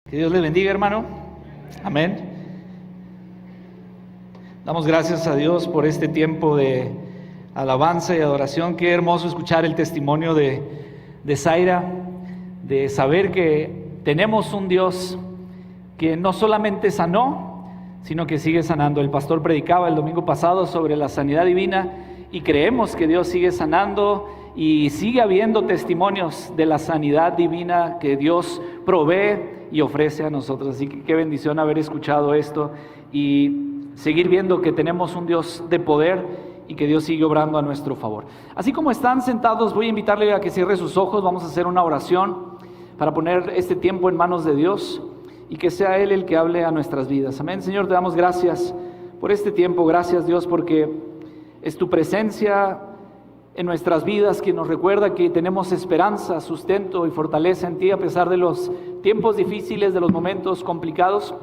Que Dios les bendiga, hermano. Amén. Damos gracias a Dios por este tiempo de alabanza y adoración. Qué hermoso escuchar el testimonio de Zaira, de saber que tenemos un Dios que no solamente sanó, sino que sigue sanando. El pastor predicaba el domingo pasado sobre la sanidad divina y creemos que Dios sigue sanando y sigue habiendo testimonios de la sanidad divina que Dios provee y ofrece a nosotros. Así que qué bendición haber escuchado esto y seguir viendo que tenemos un Dios de poder y que Dios sigue obrando a nuestro favor. Así como están sentados, voy a invitarle a que cierre sus ojos. Vamos a hacer una oración para poner este tiempo en manos de Dios y que sea Él el que hable a nuestras vidas. Amén. Señor, te damos gracias por este tiempo. Gracias, Dios, porque es tu presencia en nuestras vidas que nos recuerda que tenemos esperanza, sustento y fortaleza en ti a pesar de los tiempos difíciles, de los momentos complicados.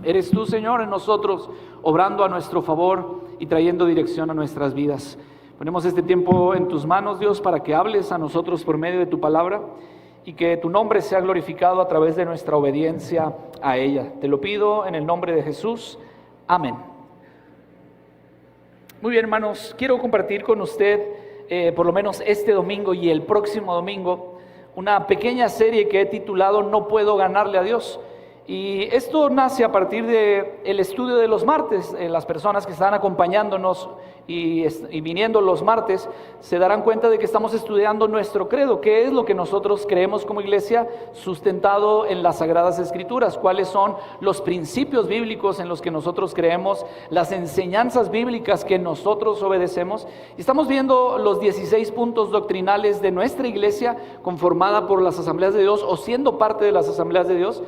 Eres tú, Señor, en nosotros, obrando a nuestro favor y trayendo dirección a nuestras vidas. Ponemos este tiempo en tus manos, Dios, para que hables a nosotros por medio de tu palabra y que tu nombre sea glorificado a través de nuestra obediencia a ella. Te lo pido en el nombre de Jesús. Amén. Muy bien, hermanos, quiero compartir con usted por lo menos este domingo y el próximo domingo, una pequeña serie que he titulado No puedo ganarle a Dios. Y esto nace a partir del estudio de los martes. Las personas que están acompañándonos y viniendo los martes se darán cuenta de que estamos estudiando nuestro credo, qué es lo que nosotros creemos como iglesia sustentado en las Sagradas Escrituras, cuáles son los principios bíblicos en los que nosotros creemos, las enseñanzas bíblicas que nosotros obedecemos. Y estamos viendo los 16 puntos doctrinales de nuestra iglesia conformada por las Asambleas de Dios o siendo parte de las Asambleas de Dios.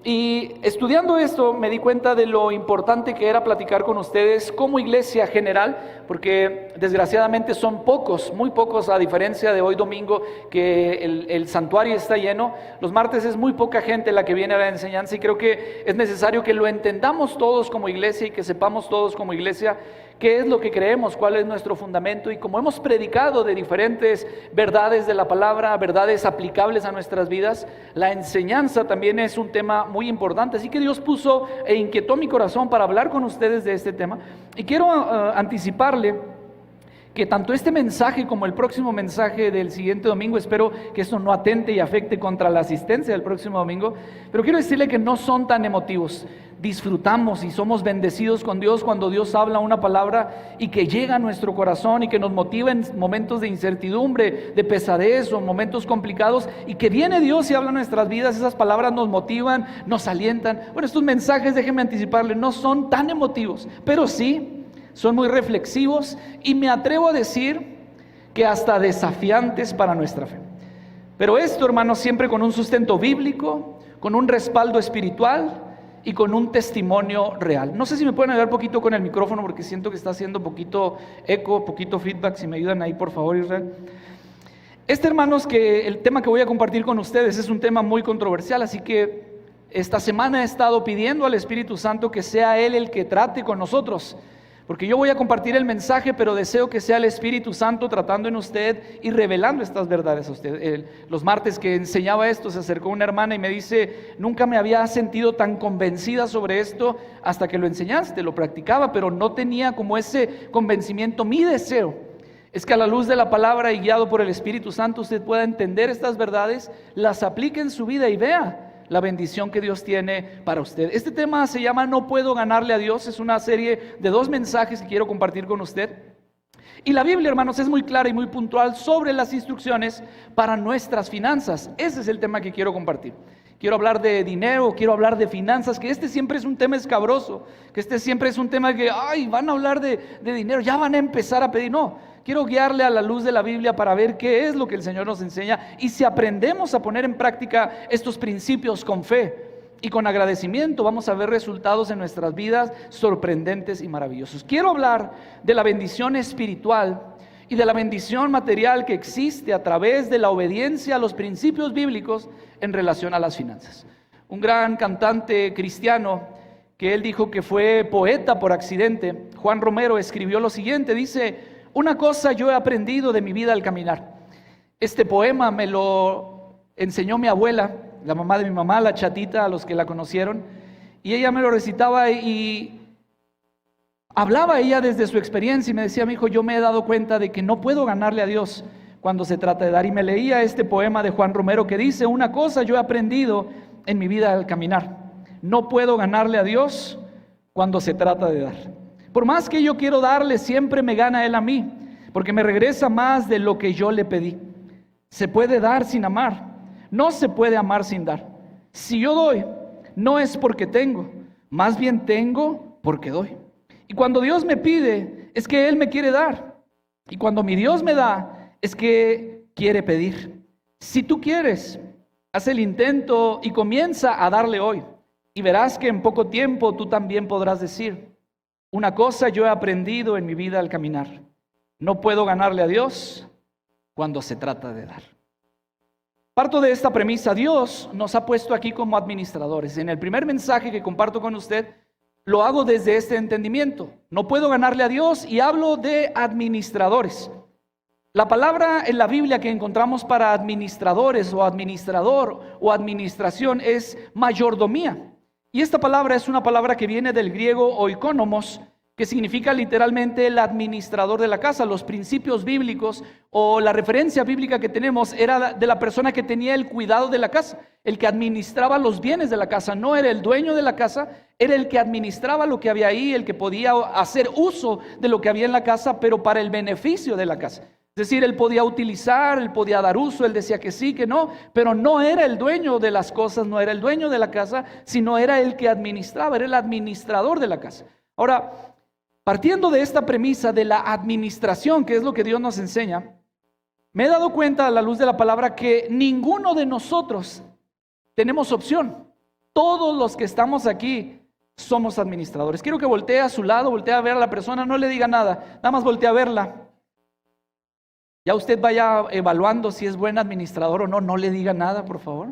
Y estudiando esto me di cuenta de lo importante que era platicar con ustedes como iglesia general, porque desgraciadamente son pocos, muy pocos, a diferencia de hoy domingo que el santuario está lleno. Los martes es muy poca gente la que viene a la enseñanza y creo que es necesario que lo entendamos todos como iglesia y que sepamos todos como iglesia qué es lo que creemos, cuál es nuestro fundamento. Y como hemos predicado de diferentes verdades de la palabra, verdades aplicables a nuestras vidas, la enseñanza también es un tema muy importante. Así que Dios puso e inquietó mi corazón para hablar con ustedes de este tema. Y quiero anticiparle que tanto este mensaje como el próximo mensaje del siguiente domingo, espero que esto no atente y afecte contra la asistencia del próximo domingo, pero quiero decirle que no son tan emotivos. Disfrutamos y somos bendecidos con Dios cuando Dios habla una palabra y que llega a nuestro corazón y que nos motiva en momentos de incertidumbre, de pesadez o momentos complicados, y que viene Dios y habla en nuestras vidas. Esas palabras nos motivan, nos alientan. Bueno, estos mensajes, déjenme anticiparle, no son tan emotivos, pero sí son muy reflexivos y me atrevo a decir que hasta desafiantes para nuestra fe. Pero esto, hermanos, siempre con un sustento bíblico, con un respaldo espiritual y con un testimonio real. No sé si me pueden ayudar un poquito con el micrófono porque siento que está haciendo poquito eco, poquito feedback. Si me ayudan ahí, por favor, Israel. Hermanos, que el tema que voy a compartir con ustedes es un tema muy controversial, así que esta semana he estado pidiendo al Espíritu Santo que sea Él el que trate con nosotros. Porque yo voy a compartir el mensaje, pero deseo que sea el Espíritu Santo tratando en usted y revelando estas verdades a usted. Los martes que enseñaba esto, se acercó una hermana y me dice: nunca me había sentido tan convencida sobre esto hasta que lo enseñaste. Lo practicaba, pero no tenía como ese convencimiento. Mi deseo es que a la luz de la palabra y guiado por el Espíritu Santo usted pueda entender estas verdades, las aplique en su vida y vea la bendición que Dios tiene para usted. Este tema se llama No puedo ganarle a Dios. Es una serie de 2 mensajes que quiero compartir con usted. Y la Biblia, hermanos, es muy clara y muy puntual sobre las instrucciones para nuestras finanzas. Ese es el tema que quiero compartir. Quiero hablar de dinero, quiero hablar de finanzas, que este siempre es un tema escabroso, que este siempre es un tema que, van a hablar de dinero, ya van a empezar a pedir. No, quiero guiarle a la luz de la Biblia para ver qué es lo que el Señor nos enseña y si aprendemos a poner en práctica estos principios con fe y con agradecimiento, vamos a ver resultados en nuestras vidas sorprendentes y maravillosos. Quiero hablar de la bendición espiritual y de la bendición material que existe a través de la obediencia a los principios bíblicos en relación a las finanzas. Un gran cantante cristiano, que él dijo que fue poeta por accidente, Juan Romero, escribió lo siguiente, dice: una cosa yo he aprendido de mi vida al caminar. Este poema me lo enseñó mi abuela la mamá de mi mamá, la chatita, a los que la conocieron, y ella me lo recitaba y hablaba ella desde su experiencia y me decía: mi hijo, yo me he dado cuenta de que no puedo ganarle a Dios cuando se trata de dar. Y me leía este poema de Juan Romero que dice: una cosa yo he aprendido en mi vida al caminar: no puedo ganarle a Dios cuando se trata de dar. Por más que yo quiero darle, siempre me gana Él a mí, porque me regresa más de lo que yo le pedí. Se puede dar sin amar, no se puede amar sin dar. Si yo doy, no es porque tengo, más bien tengo porque doy. Y cuando Dios me pide, es que Él me quiere dar. Y cuando mi Dios me da, es que quiere pedir. Si tú quieres, haz el intento y comienza a darle hoy. Y verás que en poco tiempo tú también podrás decir: una cosa yo he aprendido en mi vida al caminar: no puedo ganarle a Dios cuando se trata de dar. Parto de esta premisa. Dios nos ha puesto aquí como administradores. En el primer mensaje que comparto con usted, lo hago desde este entendimiento: no puedo ganarle a Dios, y hablo de administradores. La palabra en la Biblia que encontramos para administradores o administrador o administración es mayordomía. Y esta palabra es una palabra que viene del griego oikonomos, que significa literalmente el administrador de la casa. Los principios bíblicos o la referencia bíblica que tenemos era de la persona que tenía el cuidado de la casa, el que administraba los bienes de la casa. No era el dueño de la casa, era el que administraba lo que había ahí, el que podía hacer uso de lo que había en la casa, pero para el beneficio de la casa. Es decir, él podía utilizar, él podía dar uso, él decía que sí, que no, pero no era el dueño de las cosas, no era el dueño de la casa, sino era el que administraba, era el administrador de la casa. Ahora, partiendo de esta premisa de la administración, que es lo que Dios nos enseña, me he dado cuenta a la luz de la palabra que ninguno de nosotros tenemos opción. Todos los que estamos aquí somos administradores. Quiero que voltee a su lado, voltee a ver a la persona, no le diga nada, nada más voltee a verla. Ya usted vaya evaluando si es buen administrador o no, no le diga nada, por favor.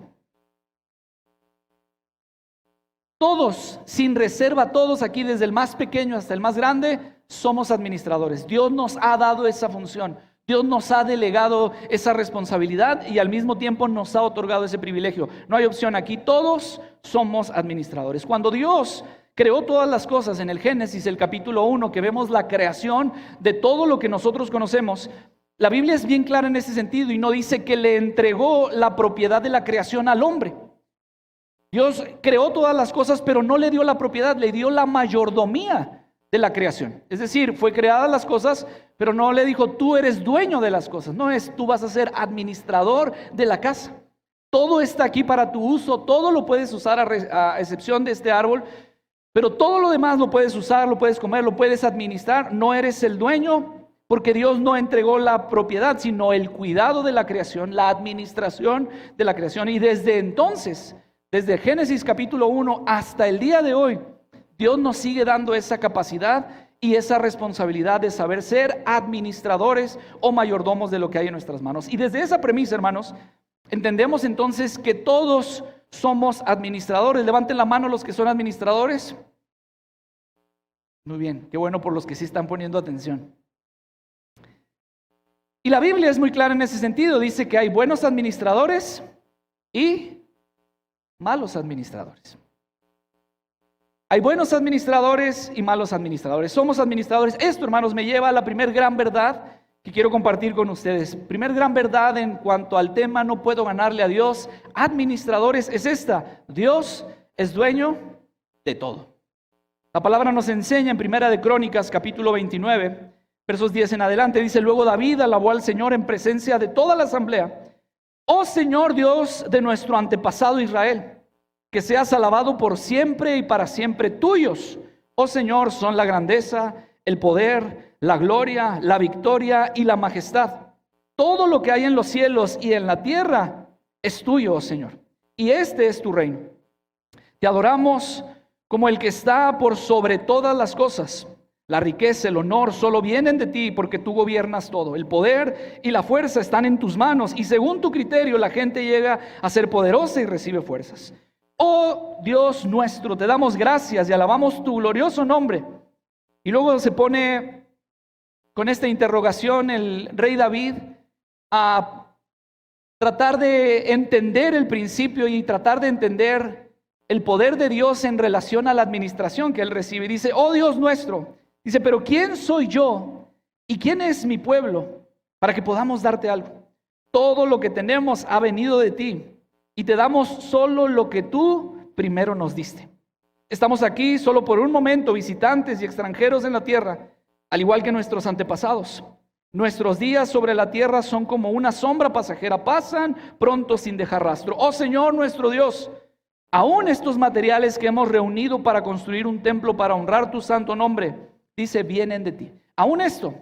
Todos, sin reserva, todos aquí, desde el más pequeño hasta el más grande, somos administradores. Dios nos ha dado esa función. Dios nos ha delegado esa responsabilidad y al mismo tiempo nos ha otorgado ese privilegio. No hay opción aquí, todos somos administradores. Cuando Dios creó todas las cosas en el Génesis, el capítulo 1, que vemos la creación de todo lo que nosotros conocemos, la Biblia es bien clara en ese sentido y no dice que le entregó la propiedad de la creación al hombre. Dios creó todas las cosas, pero no le dio la propiedad, le dio la mayordomía de la creación. Es decir, fue creadas las cosas, pero no le dijo: tú eres dueño de las cosas. No es: tú vas a ser administrador de la casa. Todo está aquí para tu uso, todo lo puedes usar a excepción de este árbol, pero todo lo demás lo puedes usar, lo puedes comer, lo puedes administrar. No eres el dueño, porque Dios no entregó la propiedad, sino el cuidado de la creación, la administración de la creación. Y desde entonces, desde Génesis capítulo 1 hasta el día de hoy, Dios nos sigue dando esa capacidad y esa responsabilidad de saber ser administradores o mayordomos de lo que hay en nuestras manos. Y desde esa premisa, hermanos, entendemos entonces que todos somos administradores. Levanten la mano los que son administradores. Muy bien, qué bueno por los que sí están poniendo atención. Y la Biblia es muy clara en ese sentido. Dice que hay buenos administradores y malos administradores. Hay buenos administradores y malos administradores. Somos administradores. Esto, hermanos, me lleva a la primera gran verdad que quiero compartir con ustedes. Primer gran verdad en cuanto al tema no puedo ganarle a Dios, administradores, es esta: Dios es dueño de todo. La palabra nos enseña en Primera de Crónicas capítulo 29, versos 10 en adelante. Dice: luego David alabó al Señor en presencia de toda la asamblea. Oh Señor Dios de nuestro antepasado Israel, que seas alabado por siempre y para siempre. Tuyos, oh Señor, son la grandeza, el poder, la gloria, la victoria y la majestad. Todo lo que hay en los cielos y en la tierra es tuyo, oh Señor, y este es tu reino. Te adoramos como el que está por sobre todas las cosas. La riqueza, el honor solo vienen de ti, porque tú gobiernas todo. El poder y la fuerza están en tus manos, y según tu criterio la gente llega a ser poderosa y recibe fuerzas. Oh Dios nuestro, te damos gracias y alabamos tu glorioso nombre. Y luego se pone con esta interrogación el rey David a tratar de entender el principio y tratar de entender el poder de Dios en relación a la administración que Él recibe. Dice, oh Dios nuestro, dice, pero ¿quién soy yo y quién es mi pueblo para que podamos darte algo? Todo lo que tenemos ha venido de ti y te damos solo lo que tú primero nos diste. Estamos aquí solo por un momento, visitantes y extranjeros en la tierra, al igual que nuestros antepasados. Nuestros días sobre la tierra son como una sombra pasajera, pasan pronto sin dejar rastro. Oh Señor nuestro Dios, aún estos materiales que hemos reunido para construir un templo para honrar tu santo nombre, dice, vienen de ti. Aún esto,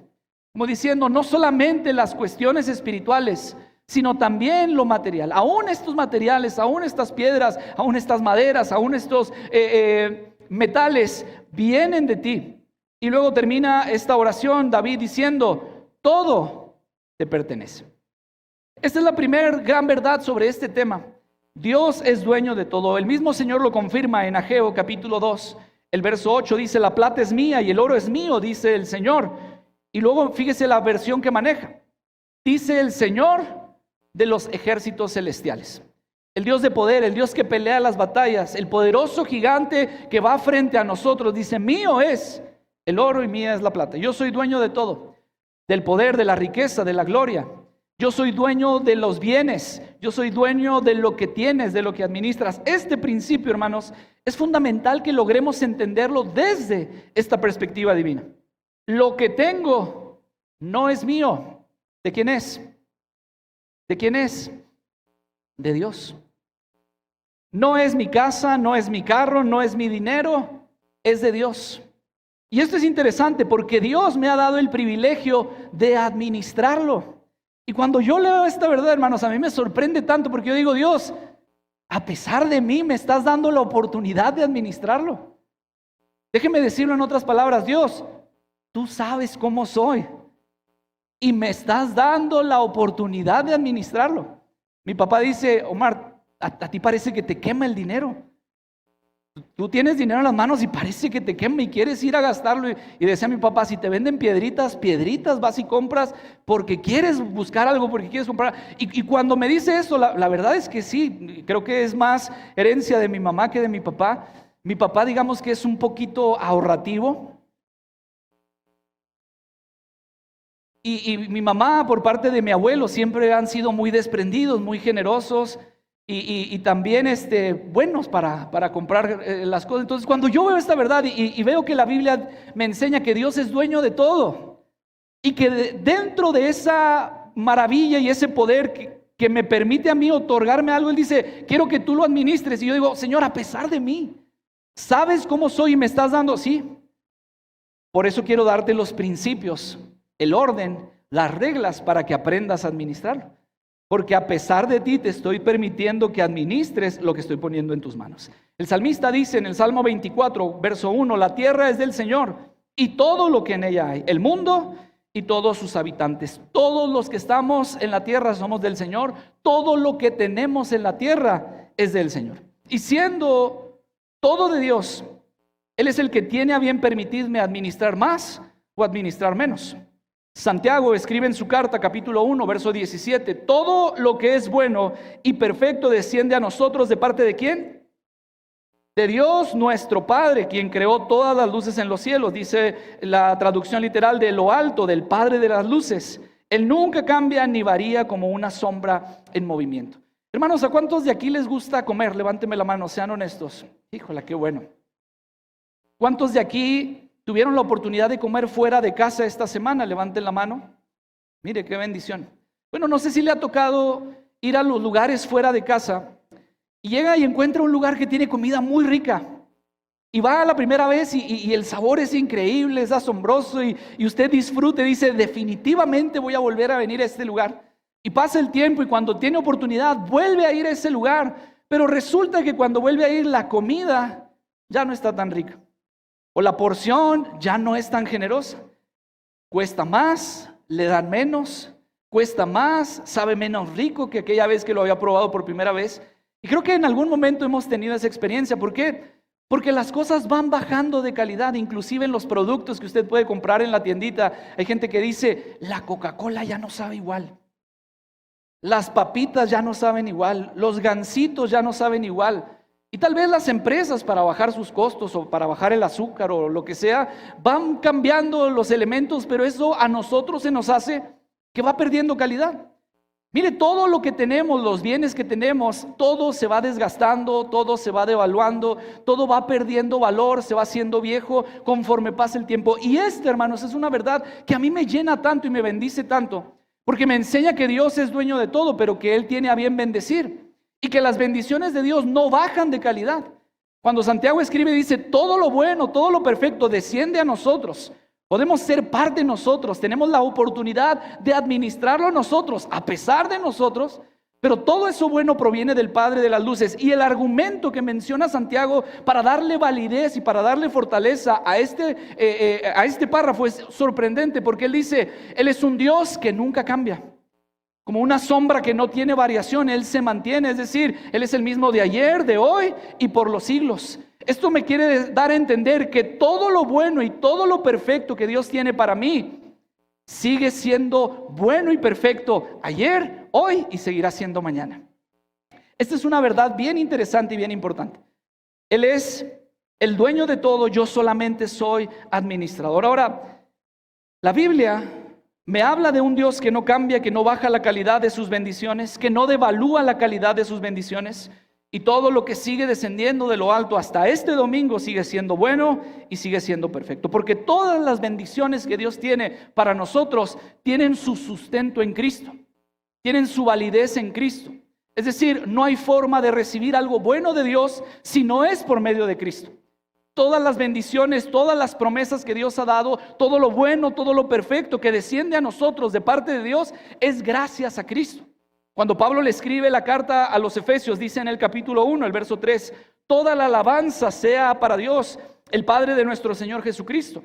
como diciendo, no solamente las cuestiones espirituales, sino también lo material. Aún estos materiales, aún estas piedras, aún estas maderas, aún estos metales, vienen de ti. Y luego termina esta oración David diciendo, todo te pertenece. Esta es la primera gran verdad sobre este tema. Dios es dueño de todo. El mismo Señor lo confirma en Ageo capítulo 2. El verso 8 dice, la plata es mía y el oro es mío, dice el Señor. Y luego fíjese la versión que maneja. Dice el Señor de los ejércitos celestiales. El Dios de poder, el Dios que pelea las batallas, el poderoso gigante que va frente a nosotros. Dice, mío es el oro y mía es la plata. Yo soy dueño de todo. Del poder, de la riqueza, de la gloria. Yo soy dueño de los bienes. Yo soy dueño de lo que tienes, de lo que administras. Este principio, hermanos, es fundamental que logremos entenderlo desde esta perspectiva divina. Lo que tengo no es mío. ¿De quién es? ¿De quién es? De Dios. No es mi casa, no es mi carro, no es mi dinero, es de Dios. Y esto es interesante porque Dios me ha dado el privilegio de administrarlo. Y cuando yo leo esta verdad, hermanos, a mí me sorprende tanto porque yo digo, Dios, a pesar de mí me estás dando la oportunidad de administrarlo. Déjeme decirlo en otras palabras, Dios, tú sabes cómo soy y me estás dando la oportunidad de administrarlo. Mi papá dice, Omar, a ti parece que te quema el dinero. Tú tienes dinero en las manos y parece que te quema y quieres ir a gastarlo. Y decía mi papá, si te venden piedritas, vas y compras porque quieres buscar algo, porque quieres comprar. Y cuando me dice eso, la verdad es que sí, creo que es más herencia de mi mamá que de mi papá. Mi papá, digamos que es un poquito ahorrativo. Y mi mamá, por parte de mi abuelo, siempre han sido muy desprendidos, muy generosos. Y también buenos para comprar las cosas. Entonces cuando yo veo esta verdad y veo que la Biblia me enseña que Dios es dueño de todo y que dentro de esa maravilla y ese poder que me permite a mí otorgarme algo, Él dice, quiero que tú lo administres. Y yo digo, Señor, a pesar de mí, ¿sabes cómo soy y me estás dando? Sí. Por eso quiero darte los principios, el orden, las reglas para que aprendas a administrarlo. Porque a pesar de ti te estoy permitiendo que administres lo que estoy poniendo en tus manos. El salmista dice en el Salmo 24, verso 1, la tierra es del Señor y todo lo que en ella hay, el mundo y todos sus habitantes. Todos los que estamos en la tierra somos del Señor. Todo lo que tenemos en la tierra es del Señor. Y siendo todo de Dios, Él es el que tiene a bien permitirme administrar más o administrar menos. Santiago escribe en su carta, capítulo 1, verso 17, todo lo que es bueno y perfecto desciende a nosotros ¿de parte de quién? De Dios nuestro Padre, quien creó todas las luces en los cielos, dice la traducción literal de lo alto, del Padre de las luces. Él nunca cambia ni varía como una sombra en movimiento. Hermanos, ¿a cuántos de aquí les gusta comer? Levánteme la mano, sean honestos. Híjole, qué bueno. ¿Cuántos de aquí tuvieron la oportunidad de comer fuera de casa esta semana? Levanten la mano. Mire, qué bendición. Bueno, no sé si le ha tocado ir a los lugares fuera de casa y llega y encuentra un lugar que tiene comida muy rica. Y va a la primera vez y el sabor es increíble, es asombroso y usted disfruta y dice, definitivamente voy a volver a venir a este lugar. Y pasa el tiempo y cuando tiene oportunidad vuelve a ir a ese lugar. Pero resulta que cuando vuelve a ir la comida ya no está tan rica. O la porción ya no es tan generosa. Cuesta más, le dan menos, cuesta más, sabe menos rico que aquella vez que lo había probado por primera vez. Y creo que en algún momento hemos tenido esa experiencia. ¿Por qué? Porque las cosas van bajando de calidad, inclusive en los productos que usted puede comprar en la tiendita. Hay gente que dice, la Coca-Cola ya no sabe igual. Las papitas ya no saben igual, los gansitos ya no saben igual. Y tal vez las empresas, para bajar sus costos o para bajar el azúcar o lo que sea, van cambiando los elementos, pero eso a nosotros se nos hace que va perdiendo calidad. Mire, todo lo que tenemos, los bienes que tenemos, todo se va desgastando, todo se va devaluando, todo va perdiendo valor, se va haciendo viejo conforme pasa el tiempo. Y hermanos, es una verdad que a mí me llena tanto y me bendice tanto, porque me enseña que Dios es dueño de todo, pero que Él tiene a bien bendecir y que las bendiciones de Dios no bajan de calidad. Cuando Santiago escribe, dice, todo lo bueno, todo lo perfecto desciende a nosotros. Podemos ser parte de nosotros, tenemos la oportunidad de administrarlo nosotros, a pesar de nosotros, pero todo eso bueno proviene del Padre de las luces. Y el argumento que menciona Santiago para darle validez y para darle fortaleza a este párrafo es sorprendente, porque él dice, Él es un Dios que nunca cambia. Como una sombra que no tiene variación, Él se mantiene, es decir, Él es el mismo de ayer, de hoy y por los siglos. Esto me quiere dar a entender que todo lo bueno y todo lo perfecto que Dios tiene para mí sigue siendo bueno y perfecto ayer, hoy y seguirá siendo mañana. Esta es una verdad bien interesante y bien importante. Él es el dueño de todo, yo solamente soy administrador. Ahora, la Biblia me habla de un Dios que no cambia, que no baja la calidad de sus bendiciones, que no devalúa la calidad de sus bendiciones. Y todo lo que sigue descendiendo de lo alto hasta este domingo sigue siendo bueno y sigue siendo perfecto. Porque todas las bendiciones que Dios tiene para nosotros tienen su sustento en Cristo. Tienen su validez en Cristo. Es decir, no hay forma de recibir algo bueno de Dios si no es por medio de Cristo. Todas las bendiciones, todas las promesas que Dios ha dado, todo lo bueno, todo lo perfecto que desciende a nosotros de parte de Dios es gracias a Cristo. Cuando Pablo le escribe la carta a los Efesios, dice en el capítulo 1, el verso 3, toda la alabanza sea para Dios, el Padre de nuestro Señor Jesucristo,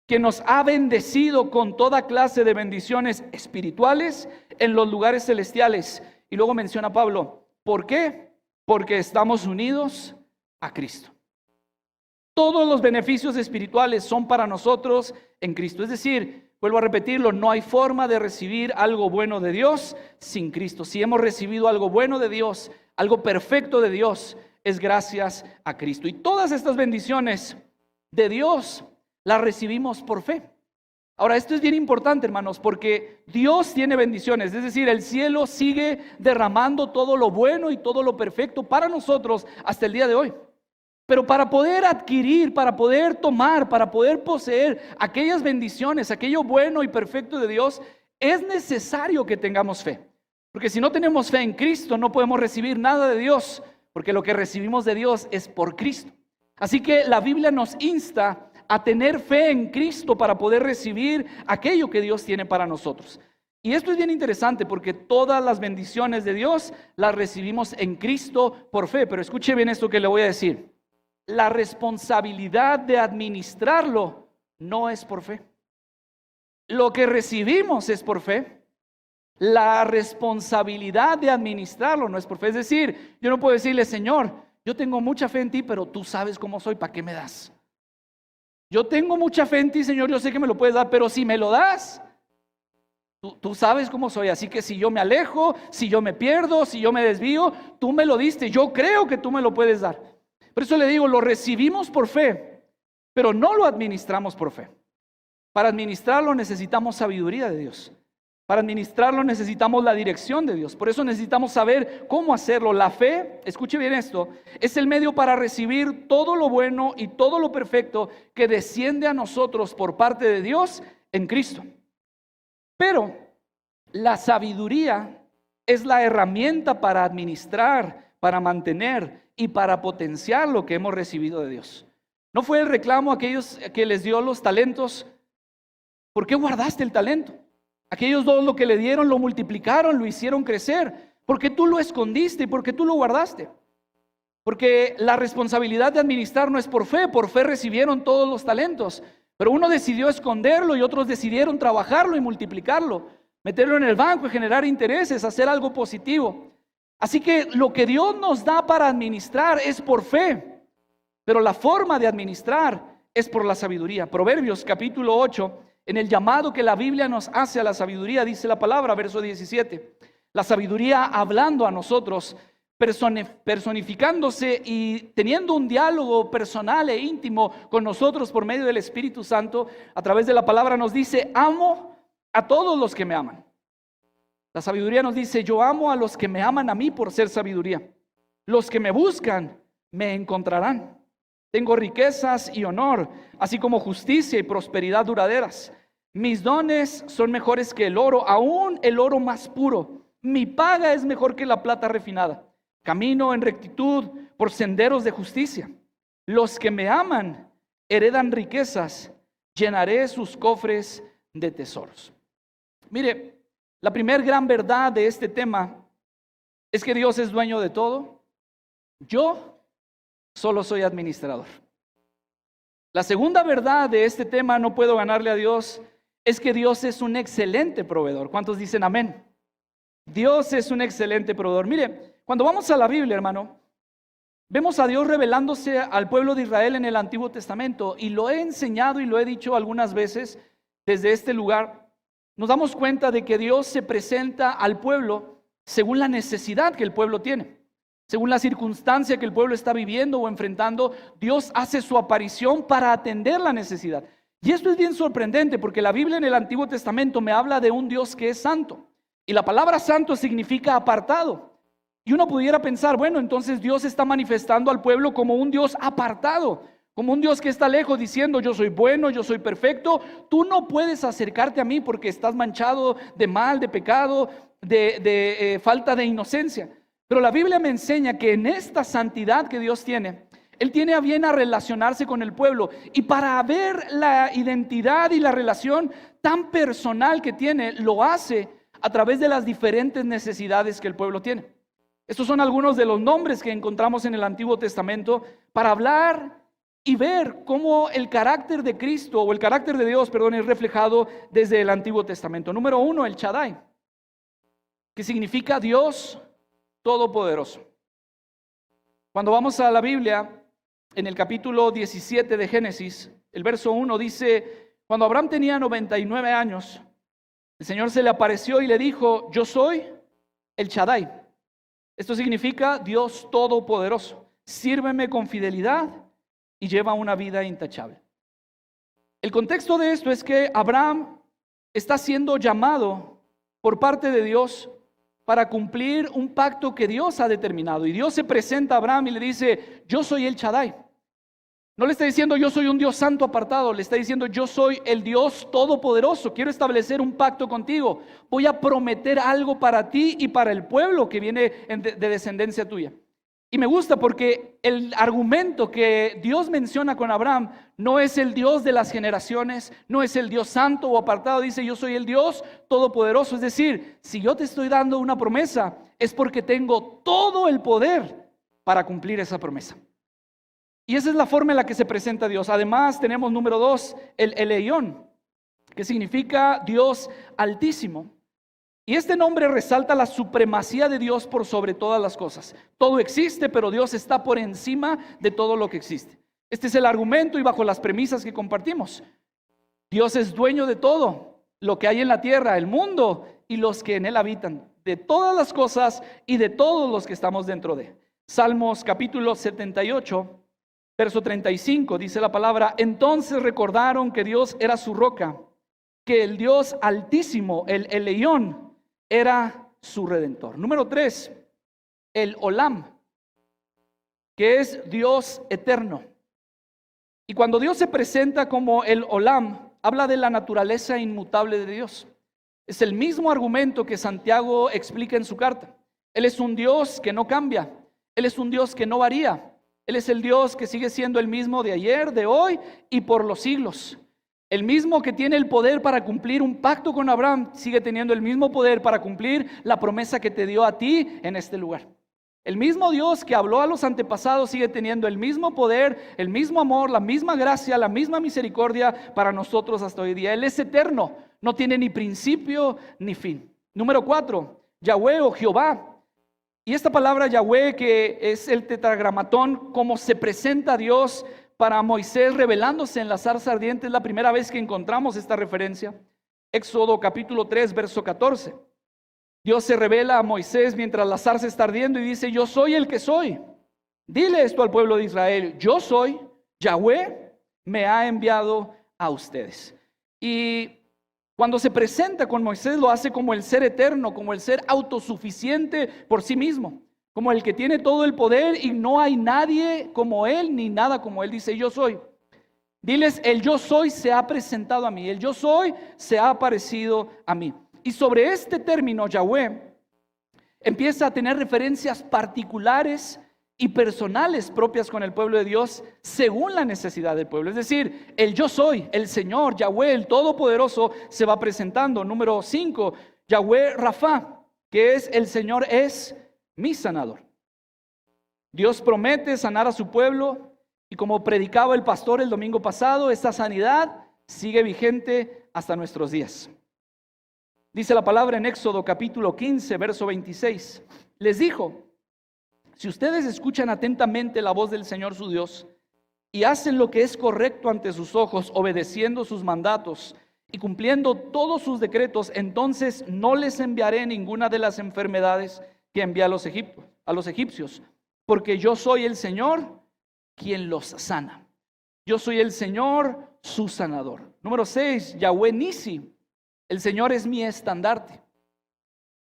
que nos ha bendecido con toda clase de bendiciones espirituales en los lugares celestiales. Y luego menciona Pablo, ¿por qué? Porque estamos unidos a Cristo. Todos los beneficios espirituales son para nosotros en Cristo. Es decir, vuelvo a repetirlo, no hay forma de recibir algo bueno de Dios sin Cristo. Si hemos recibido algo bueno de Dios, algo perfecto de Dios, es gracias a Cristo. Y todas estas bendiciones de Dios las recibimos por fe. Ahora, esto es bien importante, hermanos, porque Dios tiene bendiciones. Es decir, el cielo sigue derramando todo lo bueno y todo lo perfecto para nosotros hasta el día de hoy. Pero para poder adquirir, para poder tomar, para poder poseer aquellas bendiciones, aquello bueno y perfecto de Dios, es necesario que tengamos fe. Porque si no tenemos fe en Cristo, no podemos recibir nada de Dios, porque lo que recibimos de Dios es por Cristo. Así que la Biblia nos insta a tener fe en Cristo para poder recibir aquello que Dios tiene para nosotros. Y esto es bien interesante porque todas las bendiciones de Dios las recibimos en Cristo por fe. Pero escuche bien esto que le voy a decir. La responsabilidad de administrarlo no es por fe. Lo que recibimos es por fe. La responsabilidad de administrarlo no es por fe. Es decir, yo no puedo decirle, Señor, yo tengo mucha fe en ti, pero tú sabes cómo soy, ¿para qué me das? Yo tengo mucha fe en ti, Señor, yo sé que me lo puedes dar, pero si me lo das, tú sabes cómo soy. Así que si yo me alejo, si yo me pierdo, si yo me desvío, tú me lo diste. Yo creo que tú me lo puedes dar. Por eso le digo, lo recibimos por fe, pero no lo administramos por fe. Para administrarlo necesitamos sabiduría de Dios. Para administrarlo necesitamos la dirección de Dios. Por eso necesitamos saber cómo hacerlo. La fe, escuche bien esto, es el medio para recibir todo lo bueno y todo lo perfecto que desciende a nosotros por parte de Dios en Cristo. Pero la sabiduría es la herramienta para administrar, para mantener y para potenciar lo que hemos recibido de Dios. ¿No fue el reclamo a aquellos que les dio los talentos? ¿Por qué guardaste el talento? Aquellos dos lo que le dieron lo multiplicaron, lo hicieron crecer. ¿Por qué tú lo escondiste y por qué tú lo guardaste? Porque la responsabilidad de administrar no es por fe recibieron todos los talentos. Pero uno decidió esconderlo y otros decidieron trabajarlo y multiplicarlo, meterlo en el banco y generar intereses, hacer algo positivo. Así que lo que Dios nos da para administrar es por fe, pero la forma de administrar es por la sabiduría. Proverbios capítulo 8, en el llamado que la Biblia nos hace a la sabiduría, dice la palabra, verso 17. La sabiduría hablando a nosotros, personificándose y teniendo un diálogo personal e íntimo con nosotros por medio del Espíritu Santo, a través de la palabra nos dice: amo a todos los que me aman. La sabiduría nos dice: yo amo a los que me aman a mí por ser sabiduría. Los que me buscan me encontrarán. Tengo riquezas y honor, así como justicia y prosperidad duraderas. Mis dones son mejores que el oro, aún el oro más puro. Mi paga es mejor que la plata refinada. Camino en rectitud por senderos de justicia. Los que me aman heredan riquezas. Llenaré sus cofres de tesoros. Mire, la primera gran verdad de este tema es que Dios es dueño de todo. Yo solo soy administrador. La segunda verdad de este tema, no puedo ganarle a Dios, es que Dios es un excelente proveedor. ¿Cuántos dicen amén? Dios es un excelente proveedor. Mire, cuando vamos a la Biblia, hermano, vemos a Dios revelándose al pueblo de Israel en el Antiguo Testamento, y lo he enseñado y lo he dicho algunas veces desde este lugar. Nos damos cuenta de que Dios se presenta al pueblo según la necesidad que el pueblo tiene. Según la circunstancia que el pueblo está viviendo o enfrentando, Dios hace su aparición para atender la necesidad. Y esto es bien sorprendente, porque la Biblia en el Antiguo Testamento me habla de un Dios que es santo. Y la palabra santo significa apartado. Y uno pudiera pensar, bueno, entonces Dios está manifestando al pueblo como un Dios apartado, como un Dios que está lejos, diciendo: yo soy bueno, yo soy perfecto, tú no puedes acercarte a mí porque estás manchado de mal, de pecado, de falta de inocencia. Pero la Biblia me enseña que en esta santidad que Dios tiene, Él tiene a bien a relacionarse con el pueblo. Y para ver la identidad y la relación tan personal que tiene, lo hace a través de las diferentes necesidades que el pueblo tiene. Estos son algunos de los nombres que encontramos en el Antiguo Testamento para hablar y ver cómo el carácter de Cristo, o el carácter de Dios, es reflejado desde el Antiguo Testamento. Número 1, el Shaddai, que significa Dios Todopoderoso. Cuando vamos a la Biblia, en el capítulo 17 de Génesis, el verso 1 dice: cuando Abraham tenía 99 años, el Señor se le apareció y le dijo: yo soy el Shaddai. Esto significa Dios Todopoderoso. Sírveme con fidelidad y lleva una vida intachable. El contexto de esto es que Abraham está siendo llamado por parte de Dios para cumplir un pacto que Dios ha determinado. Y Dios se presenta a Abraham y le dice: yo soy el Shaddai. No le está diciendo: yo soy un Dios santo apartado. Le está diciendo: yo soy el Dios Todopoderoso. Quiero establecer un pacto contigo. Voy a prometer algo para ti y para el pueblo que viene de descendencia tuya. Y me gusta porque el argumento que Dios menciona con Abraham no es el Dios de las generaciones, no es el Dios santo o apartado. Dice: yo soy el Dios Todopoderoso. Es decir, si yo te estoy dando una promesa, es porque tengo todo el poder para cumplir esa promesa. Y esa es la forma en la que se presenta Dios. Además tenemos número 2, el Elyon, que significa Dios Altísimo. Y este nombre resalta la supremacía de Dios por sobre todas las cosas. Todo existe, pero Dios está por encima de todo lo que existe. Este es el argumento y bajo las premisas que compartimos. Dios es dueño de todo lo que hay en la tierra, el mundo y los que en él habitan, de todas las cosas y de todos los que estamos dentro de. Salmos capítulo 78, verso 35, dice la palabra: entonces recordaron que Dios era su roca, que el Dios Altísimo, el Elyon, era su redentor. Número 3, el Olam, que es Dios eterno. Y cuando Dios se presenta como el Olam, habla de la naturaleza inmutable de Dios. Es el mismo argumento que Santiago explica en su carta. Él es un Dios que no cambia. Él es un Dios que no varía. Él es el Dios que sigue siendo el mismo de ayer, de hoy y por los siglos. El mismo que tiene el poder para cumplir un pacto con Abraham, sigue teniendo el mismo poder para cumplir la promesa que te dio a ti en este lugar. El mismo Dios que habló a los antepasados sigue teniendo el mismo poder, el mismo amor, la misma gracia, la misma misericordia para nosotros hasta hoy día. Él es eterno, no tiene ni principio ni fin. Número 4, Yahweh o Jehová. Y esta palabra Yahweh, que es el tetragramatón, como se presenta Dios para Moisés revelándose en la zarza ardiente, es la primera vez que encontramos esta referencia. Éxodo capítulo 3, verso 14. Dios se revela a Moisés mientras la zarza está ardiendo y dice: yo soy el que soy. Dile esto al pueblo de Israel: yo soy, Yahweh me ha enviado a ustedes. Y cuando se presenta con Moisés, lo hace como el ser eterno, como el ser autosuficiente por sí mismo, como el que tiene todo el poder y no hay nadie como él ni nada como él. Dice: yo soy. Diles: el yo soy se ha presentado a mí, el yo soy se ha aparecido a mí. Y sobre este término, Yahweh, empieza a tener referencias particulares y personales propias con el pueblo de Dios según la necesidad del pueblo. Es decir, el yo soy, el Señor, Yahweh, el Todopoderoso, se va presentando. Número 5, Yahweh Rafa, que es: el Señor es mi sanador. Dios promete sanar a su pueblo y, como predicaba el pastor el domingo pasado, esta sanidad sigue vigente hasta nuestros días. Dice la palabra en Éxodo capítulo 15, verso 26. Les dijo: si ustedes escuchan atentamente la voz del Señor su Dios y hacen lo que es correcto ante sus ojos, obedeciendo sus mandatos y cumpliendo todos sus decretos, entonces no les enviaré ninguna de las enfermedades que envié a los egipcios, porque yo soy el Señor quien los sana. Yo soy el Señor, su sanador. Número 6, Yahweh Nisi. El Señor es mi estandarte.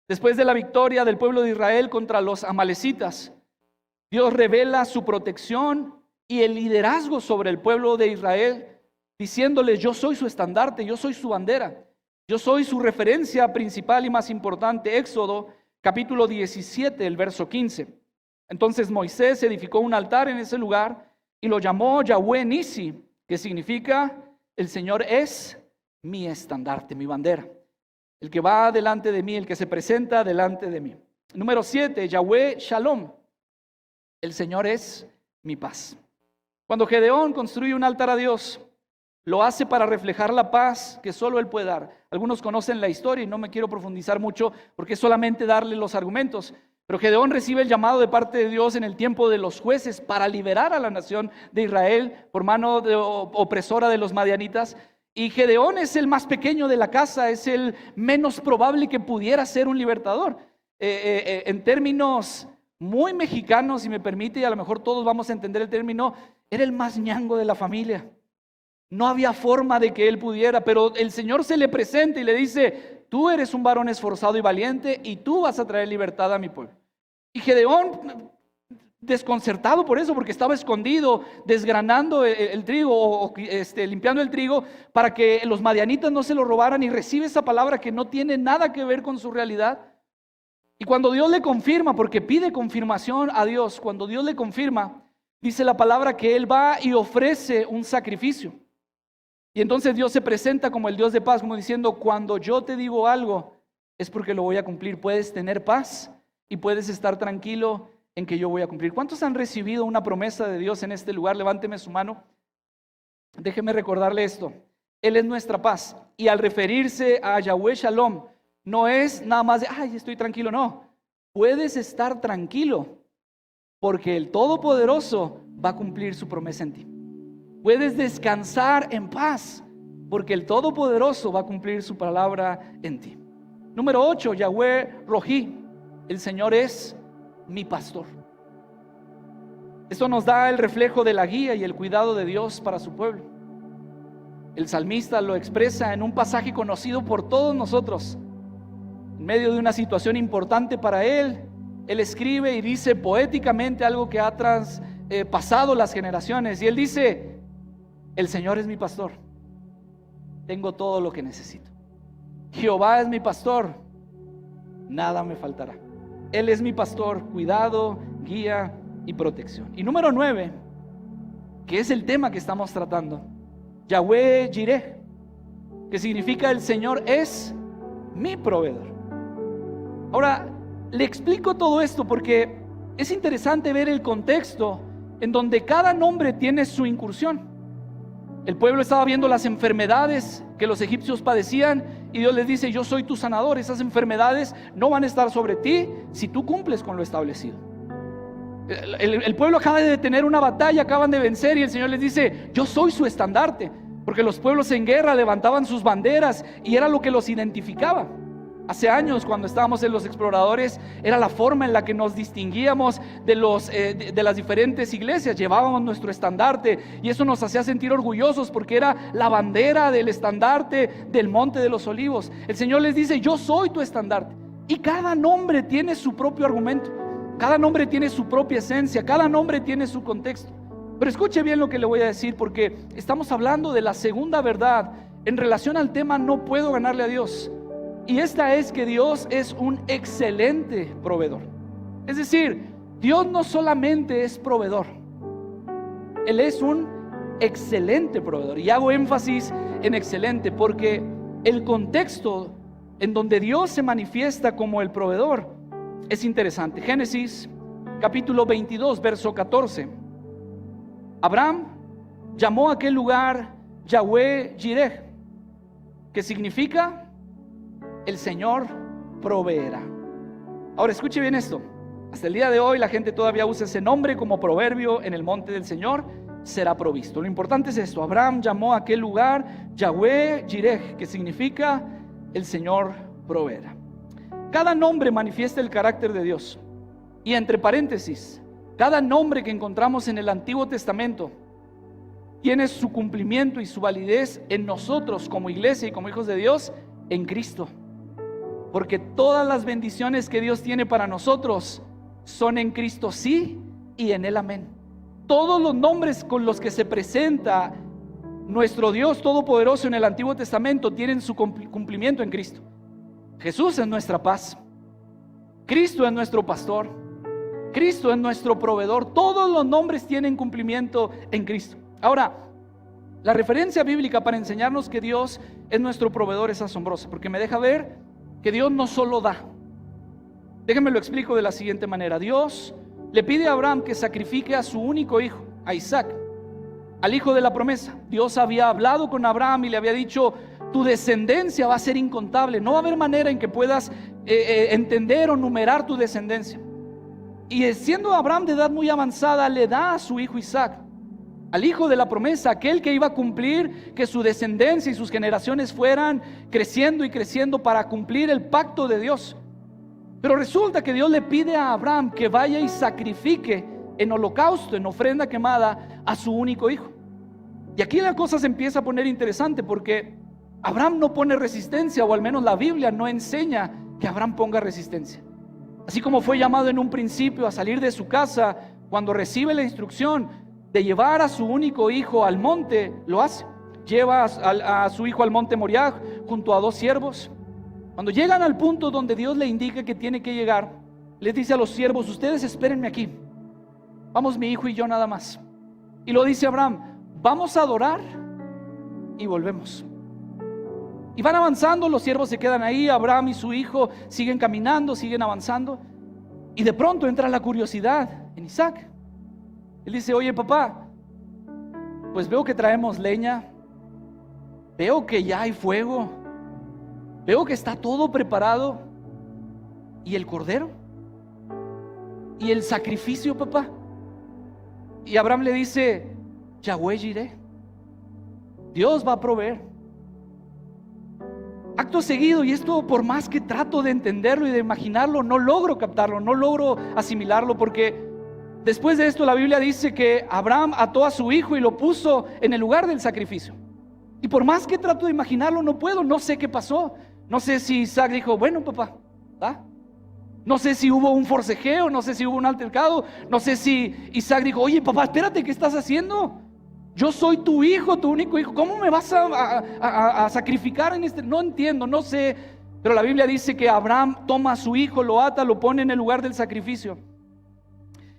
Después de la victoria del pueblo de Israel contra los amalecitas, Dios revela su protección y el liderazgo sobre el pueblo de Israel, diciéndoles: yo soy su estandarte, yo soy su bandera, yo soy su referencia principal y más importante. Éxodo capítulo 17, el verso 15. Entonces Moisés edificó un altar en ese lugar y lo llamó Yahweh Nisi, que significa: el Señor es mi estandarte, mi bandera, el que va delante de mí, el que se presenta delante de mí. Número 7, Yahweh Shalom. El Señor es mi paz. Cuando Gedeón construye un altar a Dios, lo hace para reflejar la paz que solo Él puede dar. Algunos conocen la historia y no me quiero profundizar mucho porque es solamente darle los argumentos. Pero Gedeón recibe el llamado de parte de Dios en el tiempo de los jueces para liberar a la nación de Israel por mano opresora de los madianitas. Y Gedeón es el más pequeño de la casa, es el menos probable que pudiera ser un libertador. En términos muy mexicanos, si me permite, y a lo mejor todos vamos a entender el término, era el más ñango de la familia. No había forma de que él pudiera, pero el Señor se le presenta y le dice: tú eres un varón esforzado y valiente y tú vas a traer libertad a mi pueblo. Y Gedeón, desconcertado por eso, porque estaba escondido desgranando el trigo o limpiando el trigo para que los madianitas no se lo robaran, y recibe esa palabra que no tiene nada que ver con su realidad. Y cuando Dios le confirma, porque pide confirmación a Dios, cuando Dios le confirma, dice la palabra que él va y ofrece un sacrificio. Y entonces Dios se presenta como el Dios de paz, como diciendo: cuando yo te digo algo es porque lo voy a cumplir. Puedes tener paz y puedes estar tranquilo en que yo voy a cumplir. ¿Cuántos han recibido una promesa de Dios en este lugar? Levánteme su mano. Déjeme recordarle esto: Él es nuestra paz. Y al referirse a Yahweh Shalom, no es nada más de: ay, estoy tranquilo. No, puedes estar tranquilo porque el Todopoderoso va a cumplir su promesa en ti. Puedes descansar en paz porque el Todopoderoso va a cumplir su palabra en ti. Número 8, Yahweh Rohi. El Señor es mi pastor. Esto nos da el reflejo de la guía y el cuidado de Dios para su pueblo. El salmista lo expresa en un pasaje conocido por todos nosotros. En medio de una situación importante para él, él escribe y dice poéticamente algo que ha traspasado las generaciones. Y él dice: el Señor es mi pastor, tengo todo lo que necesito. Jehová es mi pastor, nada me faltará. Él es mi pastor, cuidado, guía y protección. Y número 9, que es el tema que estamos tratando, Yahweh Jireh, que significa: el Señor es mi proveedor. Ahora, le explico todo esto porque es interesante ver el contexto en donde cada nombre tiene su incursión. El pueblo estaba viendo las enfermedades que los egipcios padecían y Dios les dice: yo soy tu sanador. Esas enfermedades no van a estar sobre ti si tú cumples con lo establecido. El pueblo acaba de tener una batalla, acaban de vencer, y el Señor les dice: yo soy su estandarte, porque los pueblos en guerra levantaban sus banderas y era lo que los identificaba. Hace años, cuando estábamos en los exploradores, era la forma en la que nos distinguíamos de las diferentes iglesias. Llevábamos nuestro estandarte y eso nos hacía sentir orgullosos porque era la bandera del estandarte del Monte de los Olivos. El Señor les dice: yo soy tu estandarte. Y cada nombre tiene su propio argumento, cada nombre tiene su propia esencia, cada nombre tiene su contexto. Pero escuche bien lo que le voy a decir, porque estamos hablando de la segunda verdad en relación al tema no puedo ganarle a Dios. Y esta es que Dios es un excelente proveedor. Es decir, Dios no solamente es proveedor, Él es un excelente proveedor. Y hago énfasis en excelente porque el contexto en donde Dios se manifiesta como el proveedor es interesante. Génesis capítulo 22, verso 14. Abraham llamó a aquel lugar Yahweh Jireh, que significa el Señor proveerá. Ahora escuche bien esto. Hasta el día de hoy la gente todavía usa ese nombre como proverbio: en el monte del Señor será provisto. Lo importante es esto: Abraham llamó a aquel lugar Yahweh Jireh, que significa el Señor proveerá. Cada nombre manifiesta el carácter de Dios. Y entre paréntesis, cada nombre que encontramos en el Antiguo Testamento tiene su cumplimiento y su validez en nosotros como iglesia y como hijos de Dios en Cristo. Porque todas las bendiciones que Dios tiene para nosotros son en Cristo sí y en Él amén. Todos los nombres con los que se presenta nuestro Dios Todopoderoso en el Antiguo Testamento tienen su cumplimiento en Cristo. Jesús es nuestra paz, Cristo es nuestro pastor, Cristo es nuestro proveedor. Todos los nombres tienen cumplimiento en Cristo. Ahora, la referencia bíblica para enseñarnos que Dios es nuestro proveedor es asombrosa, porque me deja ver que Dios no solo da. Déjenme lo explico de la siguiente manera. Dios le pide a Abraham que sacrifique a su único hijo, a Isaac, al hijo de la promesa. Dios había hablado con Abraham y le había dicho: tu descendencia va a ser incontable, no va a haber manera en que puedas entender o numerar tu descendencia. Y siendo Abraham de edad muy avanzada, le da a su hijo Isaac, al hijo de la promesa, aquel que iba a cumplir, que su descendencia y sus generaciones fueran creciendo y creciendo para cumplir el pacto de Dios. Pero resulta que Dios le pide a Abraham que vaya y sacrifique en holocausto, en ofrenda quemada, a su único hijo. Y aquí la cosa se empieza a poner interesante, porque Abraham no pone resistencia, o al menos la Biblia no enseña que Abraham ponga resistencia. Así como fue llamado en un principio a salir de su casa, cuando recibe la instrucción de llevar a su único hijo al monte, lo hace. Lleva a su hijo al monte Moriah junto a 2 siervos. Cuando llegan al punto donde Dios le indica que tiene que llegar, les dice a los siervos: ustedes espérenme aquí, vamos mi hijo y yo nada más. Y lo dice Abraham: vamos a adorar y volvemos. Y van avanzando, los siervos se quedan ahí, Abraham y su hijo siguen caminando, siguen avanzando. Y de pronto entra la curiosidad en Isaac. Él dice: oye papá, pues veo que traemos leña, veo que ya hay fuego, veo que está todo preparado. ¿Y el cordero? ¿Y el sacrificio, papá? Y Abraham le dice: Yahweh Jireh, Dios va a proveer. Acto seguido, y esto por más que trato de entenderlo y de imaginarlo, no logro captarlo, no logro asimilarlo, porque después de esto la Biblia dice que Abraham ató a su hijo y lo puso en el lugar del sacrificio. Y por más que trato de imaginarlo, no puedo, no sé qué pasó. No sé si Isaac dijo: bueno papá, ¿va? No sé si hubo un forcejeo, no sé si hubo un altercado, no sé si Isaac dijo: oye papá, espérate, ¿qué estás haciendo? Yo soy tu hijo, tu único hijo, ¿cómo me vas a sacrificar en este? No entiendo, no sé. Pero la Biblia dice que Abraham toma a su hijo, lo ata, lo pone en el lugar del sacrificio.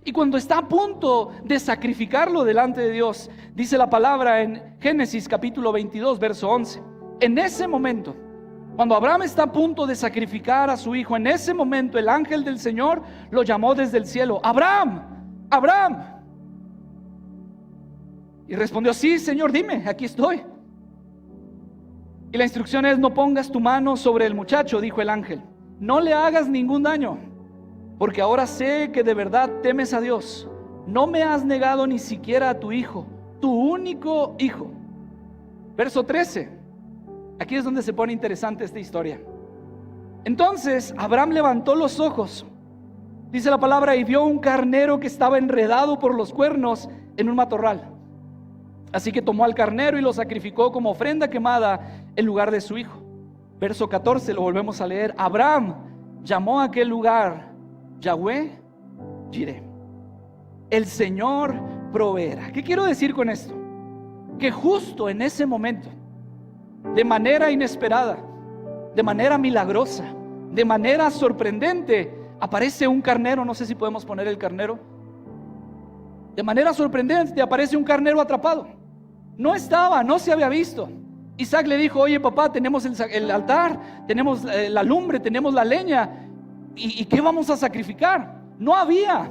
Y cuando está a punto de sacrificarlo delante de Dios, dice la palabra en Génesis capítulo 22, verso 11. En ese momento, cuando Abraham está a punto de sacrificar a su hijo, en ese momento el ángel del Señor lo llamó desde el cielo: Abraham, Abraham. Y respondió: sí, Señor, dime, aquí estoy. Y la instrucción es: no pongas tu mano sobre el muchacho, dijo el ángel, no le hagas ningún daño, porque ahora sé que de verdad temes a Dios. No me has negado ni siquiera a tu hijo, tu único hijo. Verso 13. Aquí es donde se pone interesante esta historia. Entonces Abraham levantó los ojos, dice la palabra, y vio un carnero que estaba enredado por los cuernos en un matorral. Así que tomó al carnero y lo sacrificó como ofrenda quemada en lugar de su hijo. Verso 14, lo volvemos a leer. Abraham llamó a aquel lugar Yahweh Jireh, el Señor proveerá. ¿Qué quiero decir con esto? Que justo en ese momento, de manera inesperada, de manera milagrosa, de manera sorprendente, aparece un carnero. No sé si podemos poner el carnero. De manera sorprendente aparece un carnero atrapado. No se había visto. Isaac le dijo: oye papá, tenemos el altar, tenemos la lumbre, tenemos la leña, ¿y qué vamos a sacrificar? No había.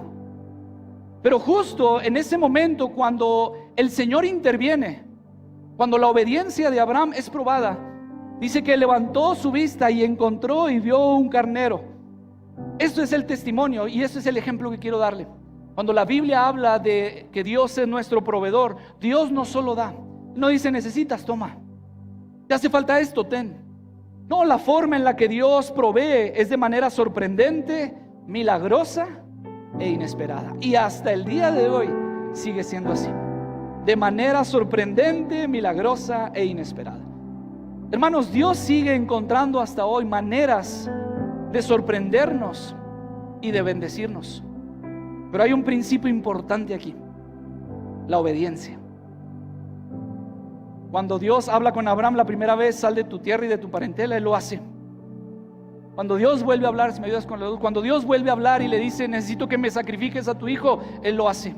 Pero justo en ese momento, cuando el Señor interviene, cuando la obediencia de Abraham es probada, dice que levantó su vista y encontró y vio un carnero. Esto es el testimonio y este es el ejemplo que quiero darle. Cuando la Biblia habla de que Dios es nuestro proveedor, Dios no solo da, no dice necesitas, toma, te hace falta esto, ten. No, la forma en la que Dios provee es de manera sorprendente, milagrosa e inesperada. Y hasta el día de hoy sigue siendo así, de manera sorprendente, milagrosa e inesperada. Hermanos, Dios sigue encontrando hasta hoy maneras de sorprendernos y de bendecirnos. Pero hay un principio importante aquí: la obediencia. Cuando Dios habla con Abraham la primera vez, sal de tu tierra y de tu parentela, Él lo hace. Cuando Dios vuelve a hablar, si me ayudas con la luz, cuando Dios vuelve a hablar y le dice: necesito que me sacrifiques a tu hijo, Él lo hace.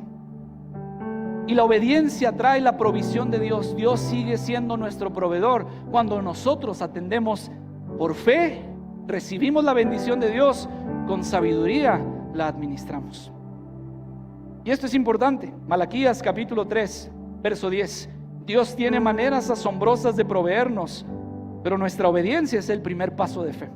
Y la obediencia trae la provisión de Dios. Dios sigue siendo nuestro proveedor. Cuando nosotros atendemos por fe, recibimos la bendición de Dios, con sabiduría la administramos. Y esto es importante. Malaquías capítulo 3, verso 10. Dios tiene maneras asombrosas de proveernos, pero nuestra obediencia es el primer paso de fe.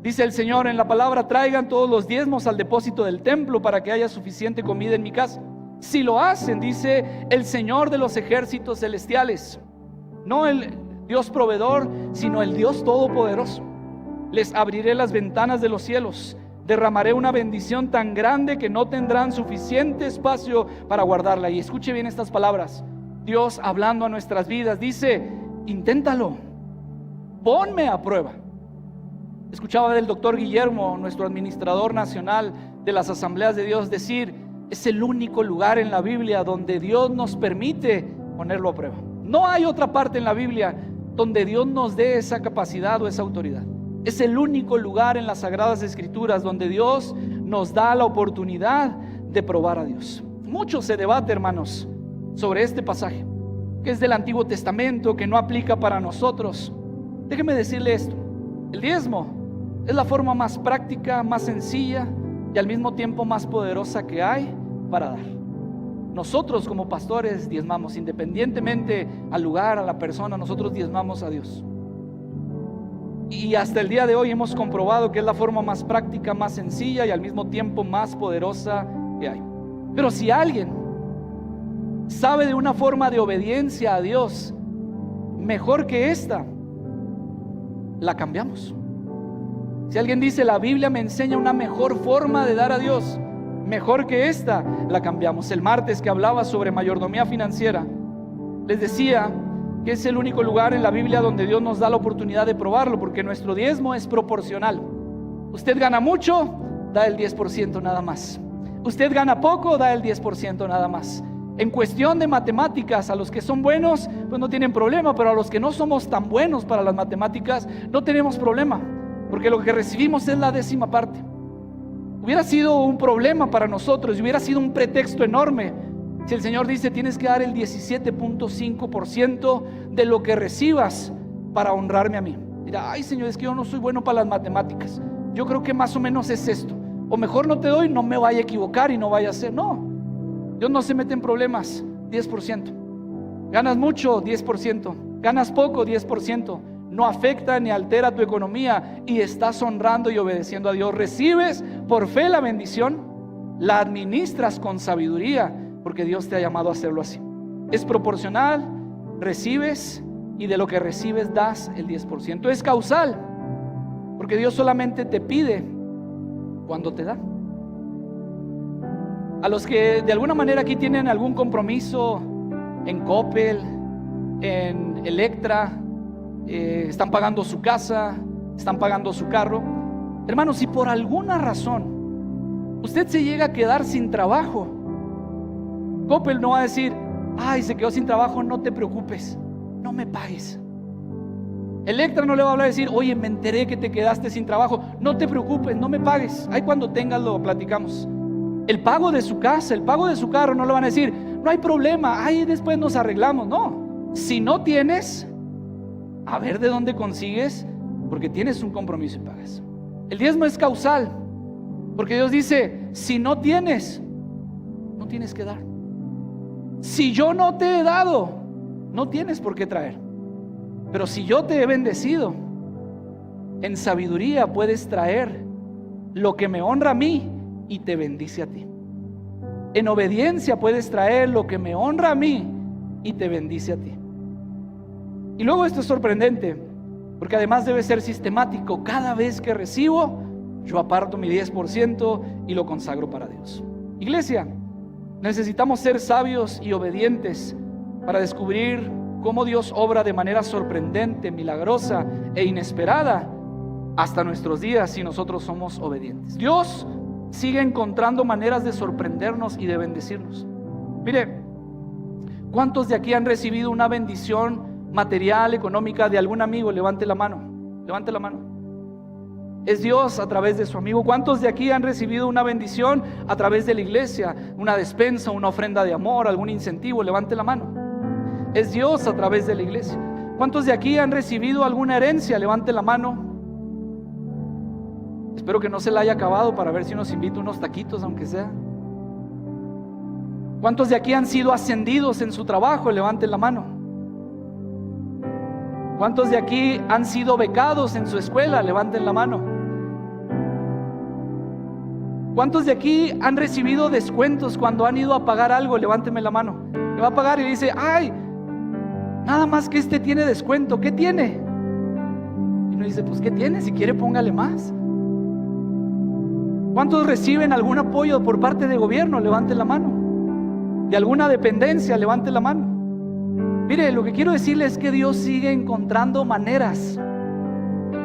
Dice el Señor en la palabra: traigan todos los diezmos al depósito del templo para que haya suficiente comida en mi casa. Si lo hacen, dice el Señor de los ejércitos celestiales, no el Dios proveedor, sino el Dios todopoderoso, les abriré las ventanas de los cielos, derramaré una bendición tan grande que no tendrán suficiente espacio para guardarla. Y escuche bien estas palabras. Dios hablando a nuestras vidas dice: inténtalo, ponme a prueba. Escuchaba del doctor Guillermo, nuestro administrador nacional de las Asambleas de Dios, decir: es el único lugar en la Biblia donde Dios nos permite ponerlo a prueba. No hay otra parte en la Biblia donde Dios nos dé esa capacidad o esa autoridad. Es el único lugar en las Sagradas Escrituras donde Dios nos da la oportunidad de probar a Dios. Mucho se debate, hermanos, sobre este pasaje, que es del Antiguo Testamento, que no aplica para nosotros. Déjeme decirle esto: el diezmo es la forma más práctica, más sencilla y al mismo tiempo más poderosa que hay para dar. Nosotros como pastores diezmamos, independientemente al lugar, a la persona, nosotros diezmamos a Dios. Y hasta el día de hoy hemos comprobado que es la forma más práctica, más sencilla y al mismo tiempo más poderosa que hay. Pero si alguien sabe de una forma de obediencia a Dios mejor que esta, la cambiamos. Si alguien dice: la Biblia me enseña una mejor forma de dar a Dios, mejor que esta, la cambiamos. El martes que hablaba sobre mayordomía financiera, les decía que es el único lugar en la Biblia donde Dios nos da la oportunidad de probarlo, porque nuestro diezmo es proporcional. Usted gana mucho, da el 10% nada más. Usted gana poco, da el 10% nada más. En cuestión de matemáticas, a los que son buenos, pues no tienen problema, pero a los que no somos tan buenos para las matemáticas, no tenemos problema, porque lo que recibimos es la 10ª parte. Hubiera sido un problema para nosotros y hubiera sido un pretexto enorme si el Señor dice: tienes que dar el 17.5% de lo que recibas para honrarme a mí. Mira, ay Señor, es que yo no soy bueno para las matemáticas, yo creo que más o menos es esto, o mejor no te doy, no me vaya a equivocar y no vaya a ser. No, Dios no se mete en problemas. 10%. Ganas mucho, 10%. Ganas poco, 10%. No afecta ni altera tu economía y estás honrando y obedeciendo a Dios. Recibes por fe la bendición, la administras con sabiduría, porque Dios te ha llamado a hacerlo así. Es proporcional, recibes y de lo que recibes das el 10%. Es causal, porque Dios solamente te pide cuando te da. A los que de alguna manera aquí tienen algún compromiso en Coppel, en Electra, están pagando su casa, están pagando su carro. Hermanos, si por alguna razón usted se llega a quedar sin trabajo, Coppel no va a decir: ay, se quedó sin trabajo, no te preocupes, no me pagues. Electra no le va a hablar y decir: oye, me enteré que te quedaste sin trabajo, no te preocupes, no me pagues. Ahí cuando tengas lo platicamos. El pago de su casa, el pago de su carro, no le van a decir: no hay problema, ahí después nos arreglamos. No, si no tienes, a ver de dónde consigues, porque tienes un compromiso y pagas. El diezmo es causal, porque Dios dice: si no tienes, no tienes que dar. Si yo no te he dado, no tienes por qué traer. Pero si yo te he bendecido, en sabiduría puedes traer lo que me honra a mí y te bendice a ti. En obediencia puedes traer lo que me honra a mí y te bendice a ti. Y luego esto es sorprendente, porque además debe ser sistemático. Cada vez que recibo, yo aparto mi 10% y lo consagro para Dios. Iglesia, necesitamos ser sabios y obedientes para descubrir cómo Dios obra de manera sorprendente, milagrosa e inesperada hasta nuestros días si nosotros somos obedientes. Dios sigue encontrando maneras de sorprendernos y de bendecirnos. Mire, ¿cuántos de aquí han recibido una bendición material, económica de algún amigo? Levante la mano, levante la mano. Es Dios a través de su amigo. ¿Cuántos de aquí han recibido una bendición a través de la iglesia? Una despensa, una ofrenda de amor, algún incentivo. Levante la mano. Es Dios a través de la iglesia. ¿Cuántos de aquí han recibido alguna herencia? Levante la mano. Espero que no se la haya acabado para ver si nos invita unos taquitos, aunque sea. ¿Cuántos de aquí han sido ascendidos en su trabajo? Levanten la mano. ¿Cuántos de aquí han sido becados en su escuela? Levanten la mano. ¿Cuántos de aquí han recibido descuentos cuando han ido a pagar algo? Levánteme la mano. Le va a pagar y dice: ay, nada más que este tiene descuento, ¿qué tiene? Y uno dice: pues ¿qué tiene? Si quiere póngale más. ¿Cuántos reciben algún apoyo por parte de gobierno? Levanten la mano. ¿De alguna dependencia? Levanten la mano. Mire, lo que quiero decirles es que Dios sigue encontrando maneras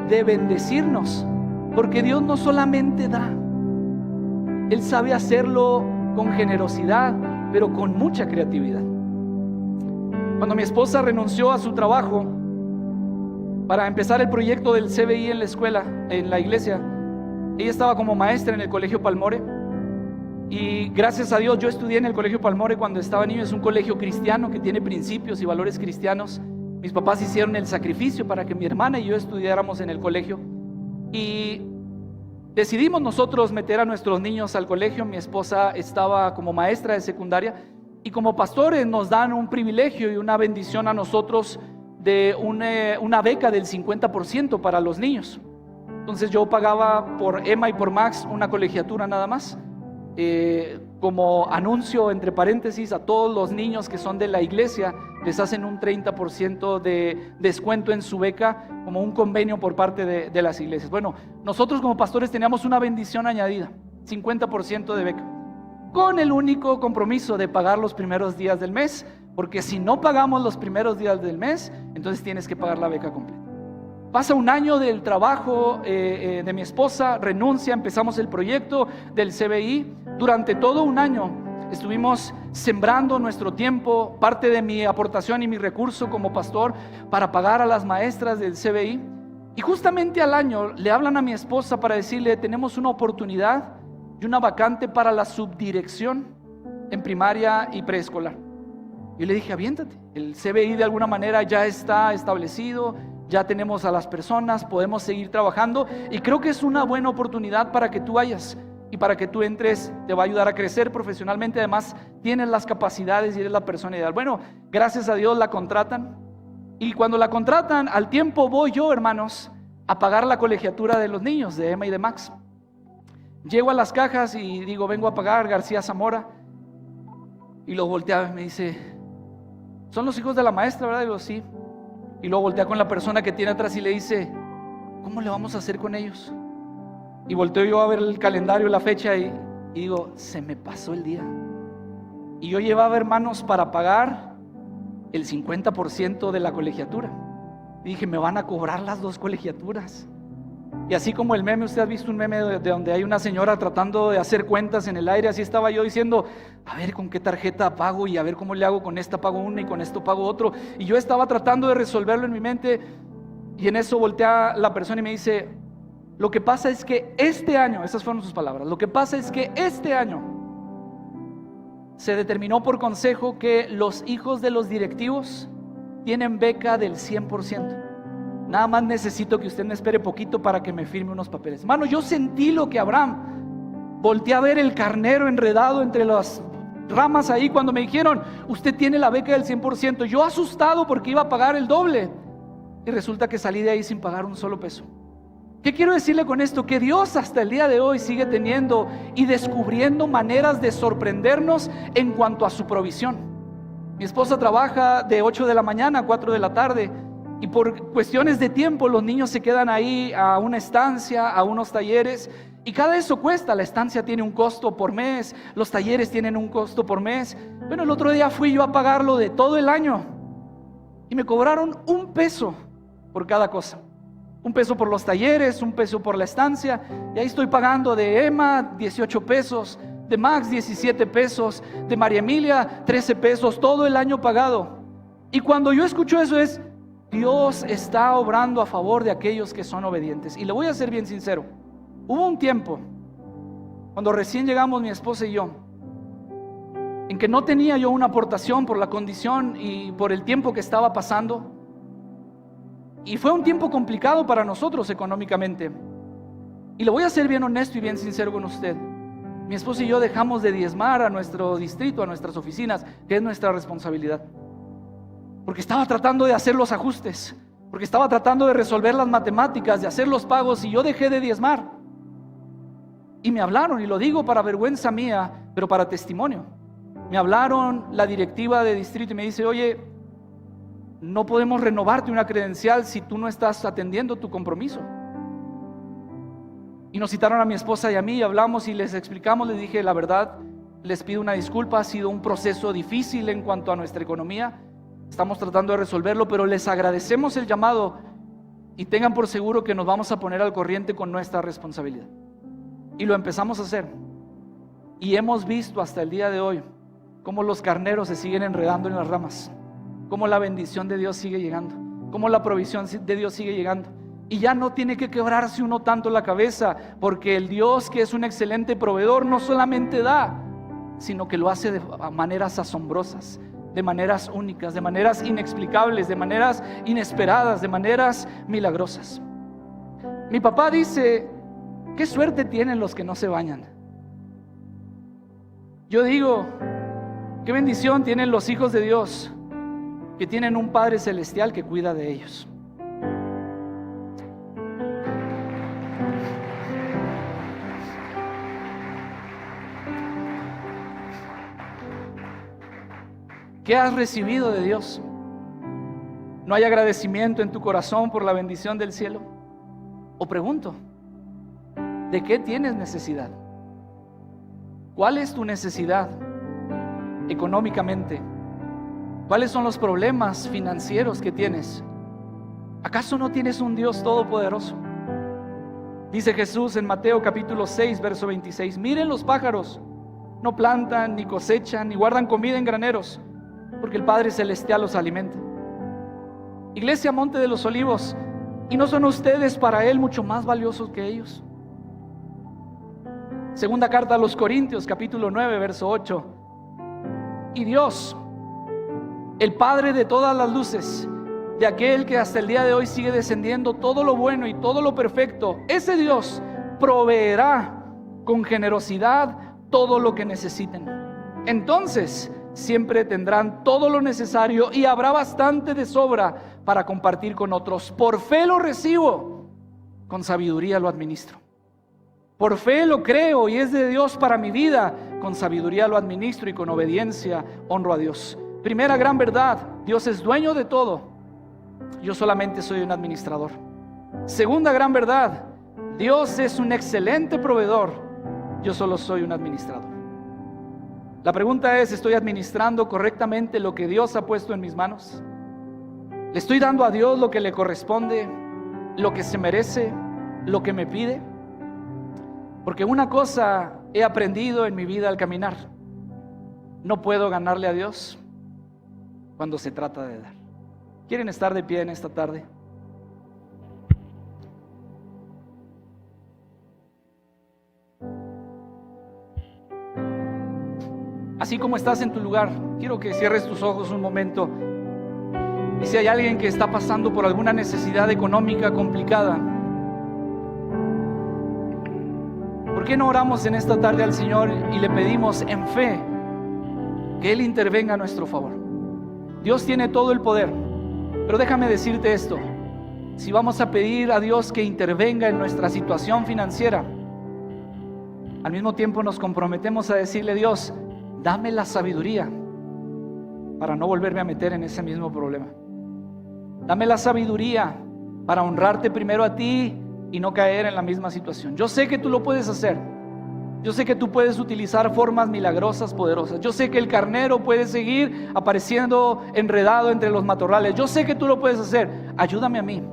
de bendecirnos, porque Dios no solamente da, Él sabe hacerlo con generosidad, pero con mucha creatividad. Cuando mi esposa renunció a su trabajo para empezar el proyecto del CBI en la escuela, en la iglesia, ella estaba como maestra en el Colegio Palmore. Y gracias a Dios yo estudié en el Colegio Palmore cuando estaba niño. Es un colegio cristiano que tiene principios y valores cristianos. Mis papás hicieron el sacrificio para que mi hermana y yo estudiáramos en el colegio. Y decidimos nosotros meter a nuestros niños al colegio. Mi esposa estaba como maestra de secundaria. Y como pastores nos dan un privilegio y una bendición a nosotros de una beca del 50% para los niños. Entonces yo pagaba por Emma y por Max una colegiatura nada más. Como anuncio entre paréntesis, a todos los niños que son de la iglesia les hacen un 30% de descuento en su beca, como un convenio por parte de las iglesias. Bueno, nosotros como pastores teníamos una bendición añadida, 50% de beca, con el único compromiso de pagar los primeros días del mes, porque si no pagamos los primeros días del mes, entonces tienes que pagar la beca completa. Pasa un año del trabajo de mi esposa, renuncia, empezamos el proyecto del CBI. Durante todo un año estuvimos sembrando nuestro tiempo, parte de mi aportación y mi recurso como pastor para pagar a las maestras del CBI. Y justamente al año le hablan a mi esposa para decirle: tenemos una oportunidad y una vacante para la subdirección en primaria y preescolar. Yo le dije: aviéntate, el CBI de alguna manera ya está establecido, ya tenemos a las personas, podemos seguir trabajando y creo que es una buena oportunidad para que tú vayas y para que tú entres. Te va a ayudar a crecer profesionalmente, además tienes las capacidades y eres la persona ideal. Bueno, gracias a Dios la contratan, y cuando la contratan, al tiempo voy yo, hermanos, a pagar la colegiatura de los niños, de Emma y de Max. Llego a las cajas y digo: vengo a pagar García Zamora, y lo voltea y me dice: ¿son los hijos de la maestra, verdad? Y digo: sí. Y luego voltea con la persona que tiene atrás y le dice: ¿cómo le vamos a hacer con ellos? Y volteo yo a ver el calendario, la fecha y digo, se me pasó el día. Y yo llevaba, hermanos, para pagar el 50% de la colegiatura. Y dije, me van a cobrar las 2 colegiaturas. Y así como el meme, usted ha visto un meme de donde hay una señora tratando de hacer cuentas en el aire, así estaba yo diciendo, a ver con qué tarjeta pago y a ver cómo le hago, con esta pago uno y con esto pago otro. Y yo estaba tratando de resolverlo en mi mente, y en eso voltea la persona y me dice, lo que pasa es que este año, esas fueron sus palabras, lo que pasa es que este año se determinó por consejo que los hijos de los directivos tienen beca del 100%. Nada más necesito que usted me espere poquito para que me firme unos papeles. Hermano, yo sentí lo que Abraham. Volteé a ver el carnero enredado entre las ramas ahí cuando me dijeron, usted tiene la beca del 100%. Yo asustado porque iba a pagar el doble. Y resulta que salí de ahí sin pagar un solo peso. ¿Qué quiero decirle con esto? Que Dios hasta el día de hoy sigue teniendo y descubriendo maneras de sorprendernos en cuanto a su provisión. Mi esposa trabaja de 8 de la mañana a 4 de la tarde. Y por cuestiones de tiempo los niños se quedan ahí a una estancia, a unos talleres, y cada eso cuesta. La estancia tiene un costo por mes, los talleres tienen un costo por mes. Bueno, el otro día fui yo a pagarlo de todo el año y me cobraron $1 por cada cosa. $1 por los talleres, $1 por la estancia, y ahí estoy pagando de Emma 18 pesos, de Max 17 pesos, de María Emilia 13 pesos, todo el año pagado. Y cuando yo escucho eso es, Dios está obrando a favor de aquellos que son obedientes. Y le voy a ser bien sincero, hubo un tiempo, cuando recién llegamos mi esposa y yo, en que no tenía yo una aportación por la condición y por el tiempo que estaba pasando. Y fue un tiempo complicado para nosotros económicamente. Y le voy a ser bien honesto y bien sincero con usted. Mi esposa y yo dejamos de diezmar a nuestro distrito, a nuestras oficinas, que es nuestra responsabilidad. Porque estaba tratando de hacer los ajustes, porque estaba tratando de resolver las matemáticas, de hacer los pagos, y yo dejé de diezmar. Y me hablaron, y lo digo para vergüenza mía, pero para testimonio. Me hablaron la directiva de distrito y me dice, oye, no podemos renovarte una credencial si tú no estás atendiendo tu compromiso. Y nos citaron a mi esposa y a mí, y hablamos y les explicamos, les dije, la verdad, les pido una disculpa, ha sido un proceso difícil en cuanto a nuestra economía. Estamos tratando de resolverlo, pero les agradecemos el llamado y tengan por seguro que nos vamos a poner al corriente con nuestra responsabilidad. Y lo empezamos a hacer. Y hemos visto hasta el día de hoy cómo los carneros se siguen enredando en las ramas, cómo la bendición de Dios sigue llegando, cómo la provisión de Dios sigue llegando. Y ya no tiene que quebrarse uno tanto la cabeza, porque el Dios, que es un excelente proveedor, no solamente da, sino que lo hace de maneras asombrosas, de maneras únicas, de maneras inexplicables, de maneras inesperadas, de maneras milagrosas. Mi papá dice, qué suerte tienen los que no se bañan. Yo digo, qué bendición tienen los hijos de Dios, que tienen un Padre Celestial que cuida de ellos. ¿Qué has recibido de Dios? ¿No hay agradecimiento en tu corazón por la bendición del cielo? O pregunto, ¿de qué tienes necesidad? ¿Cuál es tu necesidad económicamente? ¿Cuáles son los problemas financieros que tienes? ¿Acaso no tienes un Dios todopoderoso? Dice Jesús en Mateo capítulo 6, verso 26, miren los pájaros, no plantan, ni cosechan, ni guardan comida en graneros, porque el Padre Celestial los alimenta. Iglesia Monte de los Olivos, ¿y no son ustedes para Él mucho más valiosos que ellos? Segunda carta a los Corintios, capítulo 9, verso 8. Y Dios, el Padre de todas las luces, de aquel que hasta el día de hoy sigue descendiendo todo lo bueno y todo lo perfecto, ese Dios proveerá con generosidad todo lo que necesiten. Entonces siempre tendrán todo lo necesario y habrá bastante de sobra para compartir con otros. Por fe lo recibo, con sabiduría lo administro. Por fe lo creo y es de Dios para mi vida, con sabiduría lo administro y con obediencia honro a Dios. Primera gran verdad, Dios es dueño de todo, yo solamente soy un administrador. Segunda gran verdad: Dios es un excelente proveedor, yo solo soy un administrador. La pregunta es: ¿estoy administrando correctamente lo que Dios ha puesto en mis manos? ¿Le estoy dando a Dios lo que le corresponde, lo que se merece, lo que me pide? Porque una cosa he aprendido en mi vida al caminar: no puedo ganarle a Dios cuando se trata de dar. ¿Quieren estar de pie en esta tarde? Así como estás en tu lugar, quiero que cierres tus ojos un momento. Y si hay alguien que está pasando por alguna necesidad económica complicada, ¿por qué no oramos en esta tarde al Señor y le pedimos en fe que Él intervenga a nuestro favor? Dios tiene todo el poder, pero déjame decirte esto: si vamos a pedir a Dios que intervenga en nuestra situación financiera, al mismo tiempo nos comprometemos a decirle: Dios, dame la sabiduría para no volverme a meter en ese mismo problema. Dame la sabiduría para honrarte primero a ti y no caer en la misma situación. Yo sé que tú lo puedes hacer. Yo sé que tú puedes utilizar formas milagrosas, poderosas. Yo sé que el carnero puede seguir apareciendo enredado entre los matorrales. Yo sé que tú lo puedes hacer. Ayúdame a mí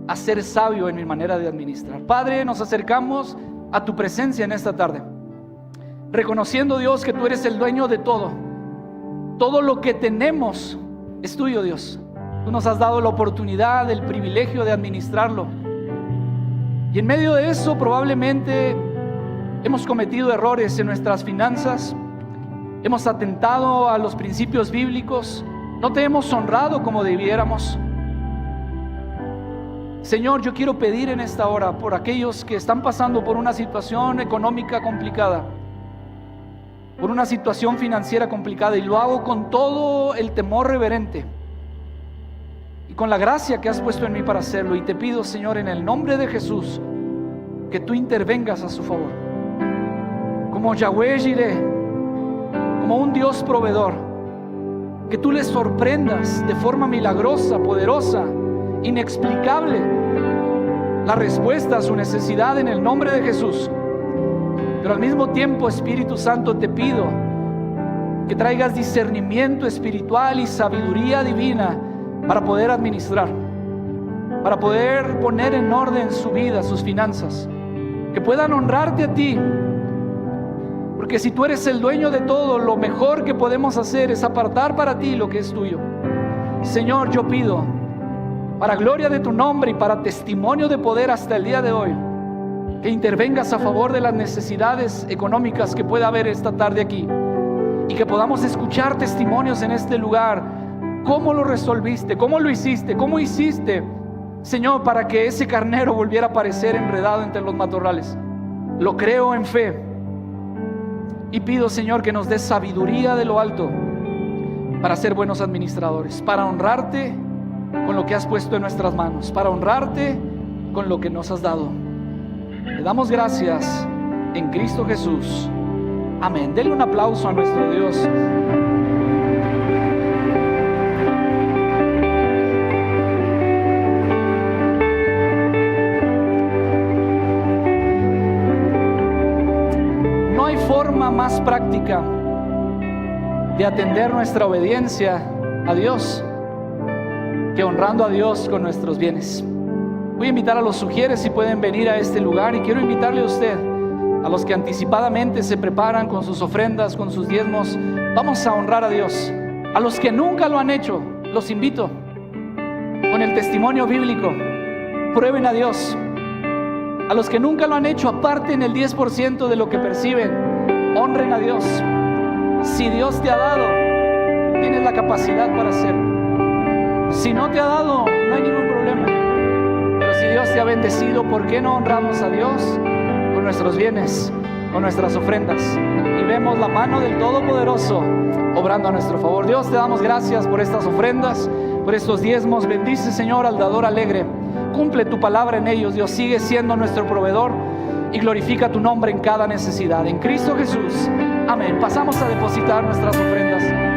a ser sabio en mi manera de administrar. Padre, nos acercamos a tu presencia en esta tarde, reconociendo, Dios, que tú eres el dueño de todo. Todo lo que tenemos es tuyo, Dios. Tú nos has dado la oportunidad, el privilegio de administrarlo. Y en medio de eso probablemente hemos cometido errores en nuestras finanzas. Hemos atentado a los principios bíblicos. No te hemos honrado como debiéramos. Señor, yo quiero pedir en esta hora por aquellos que están pasando por una situación económica complicada, por una situación financiera complicada, y lo hago con todo el temor reverente y con la gracia que has puesto en mí para hacerlo. Y te pido, Señor, en el nombre de Jesús, que tú intervengas a su favor, como Yahweh Jireh, como un Dios proveedor, que tú les sorprendas de forma milagrosa, poderosa, inexplicable, la respuesta a su necesidad en el nombre de Jesús. Pero al mismo tiempo, Espíritu Santo, te pido que traigas discernimiento espiritual y sabiduría divina para poder administrar, para poder poner en orden su vida, sus finanzas, que puedan honrarte a ti. Porque si tú eres el dueño de todo, lo mejor que podemos hacer es apartar para ti lo que es tuyo. Señor, yo pido, para gloria de tu nombre y para testimonio de poder hasta el día de hoy, que intervengas a favor de las necesidades económicas que pueda haber esta tarde aquí, y que podamos escuchar testimonios en este lugar. ¿Cómo lo resolviste? ¿Cómo lo hiciste? ¿Cómo hiciste, Señor, para que ese carnero volviera a aparecer enredado entre los matorrales? Lo creo en fe. Y pido, Señor, que nos des sabiduría de lo alto para ser buenos administradores, para honrarte con lo que has puesto en nuestras manos, para honrarte con lo que nos has dado. Te damos gracias en Cristo Jesús. Amén. Denle un aplauso a nuestro Dios. No hay forma más práctica de atender nuestra obediencia a Dios que honrando a Dios con nuestros bienes. Voy a invitar a los sugieres si pueden venir a este lugar, y quiero invitarle a usted, a los que anticipadamente se preparan con sus ofrendas, con sus diezmos. Vamos a honrar a Dios. A los que nunca lo han hecho, los invito con el testimonio bíblico: prueben a Dios. A los que nunca lo han hecho, aparten el 10% de lo que perciben, honren a Dios. Si Dios te ha dado, tienes la capacidad para hacerlo. Si no te ha dado, no hay ningún problema. Pero si Dios te ha bendecido, ¿por qué no honramos a Dios con nuestros bienes, con nuestras ofrendas? Y vemos la mano del Todopoderoso obrando a nuestro favor. Dios, te damos gracias por estas ofrendas, por estos diezmos. Bendice, Señor, al dador alegre. Cumple tu palabra en ellos, Dios. Sigue siendo nuestro proveedor y glorifica tu nombre en cada necesidad. En Cristo Jesús. Amén. Pasamos a depositar nuestras ofrendas.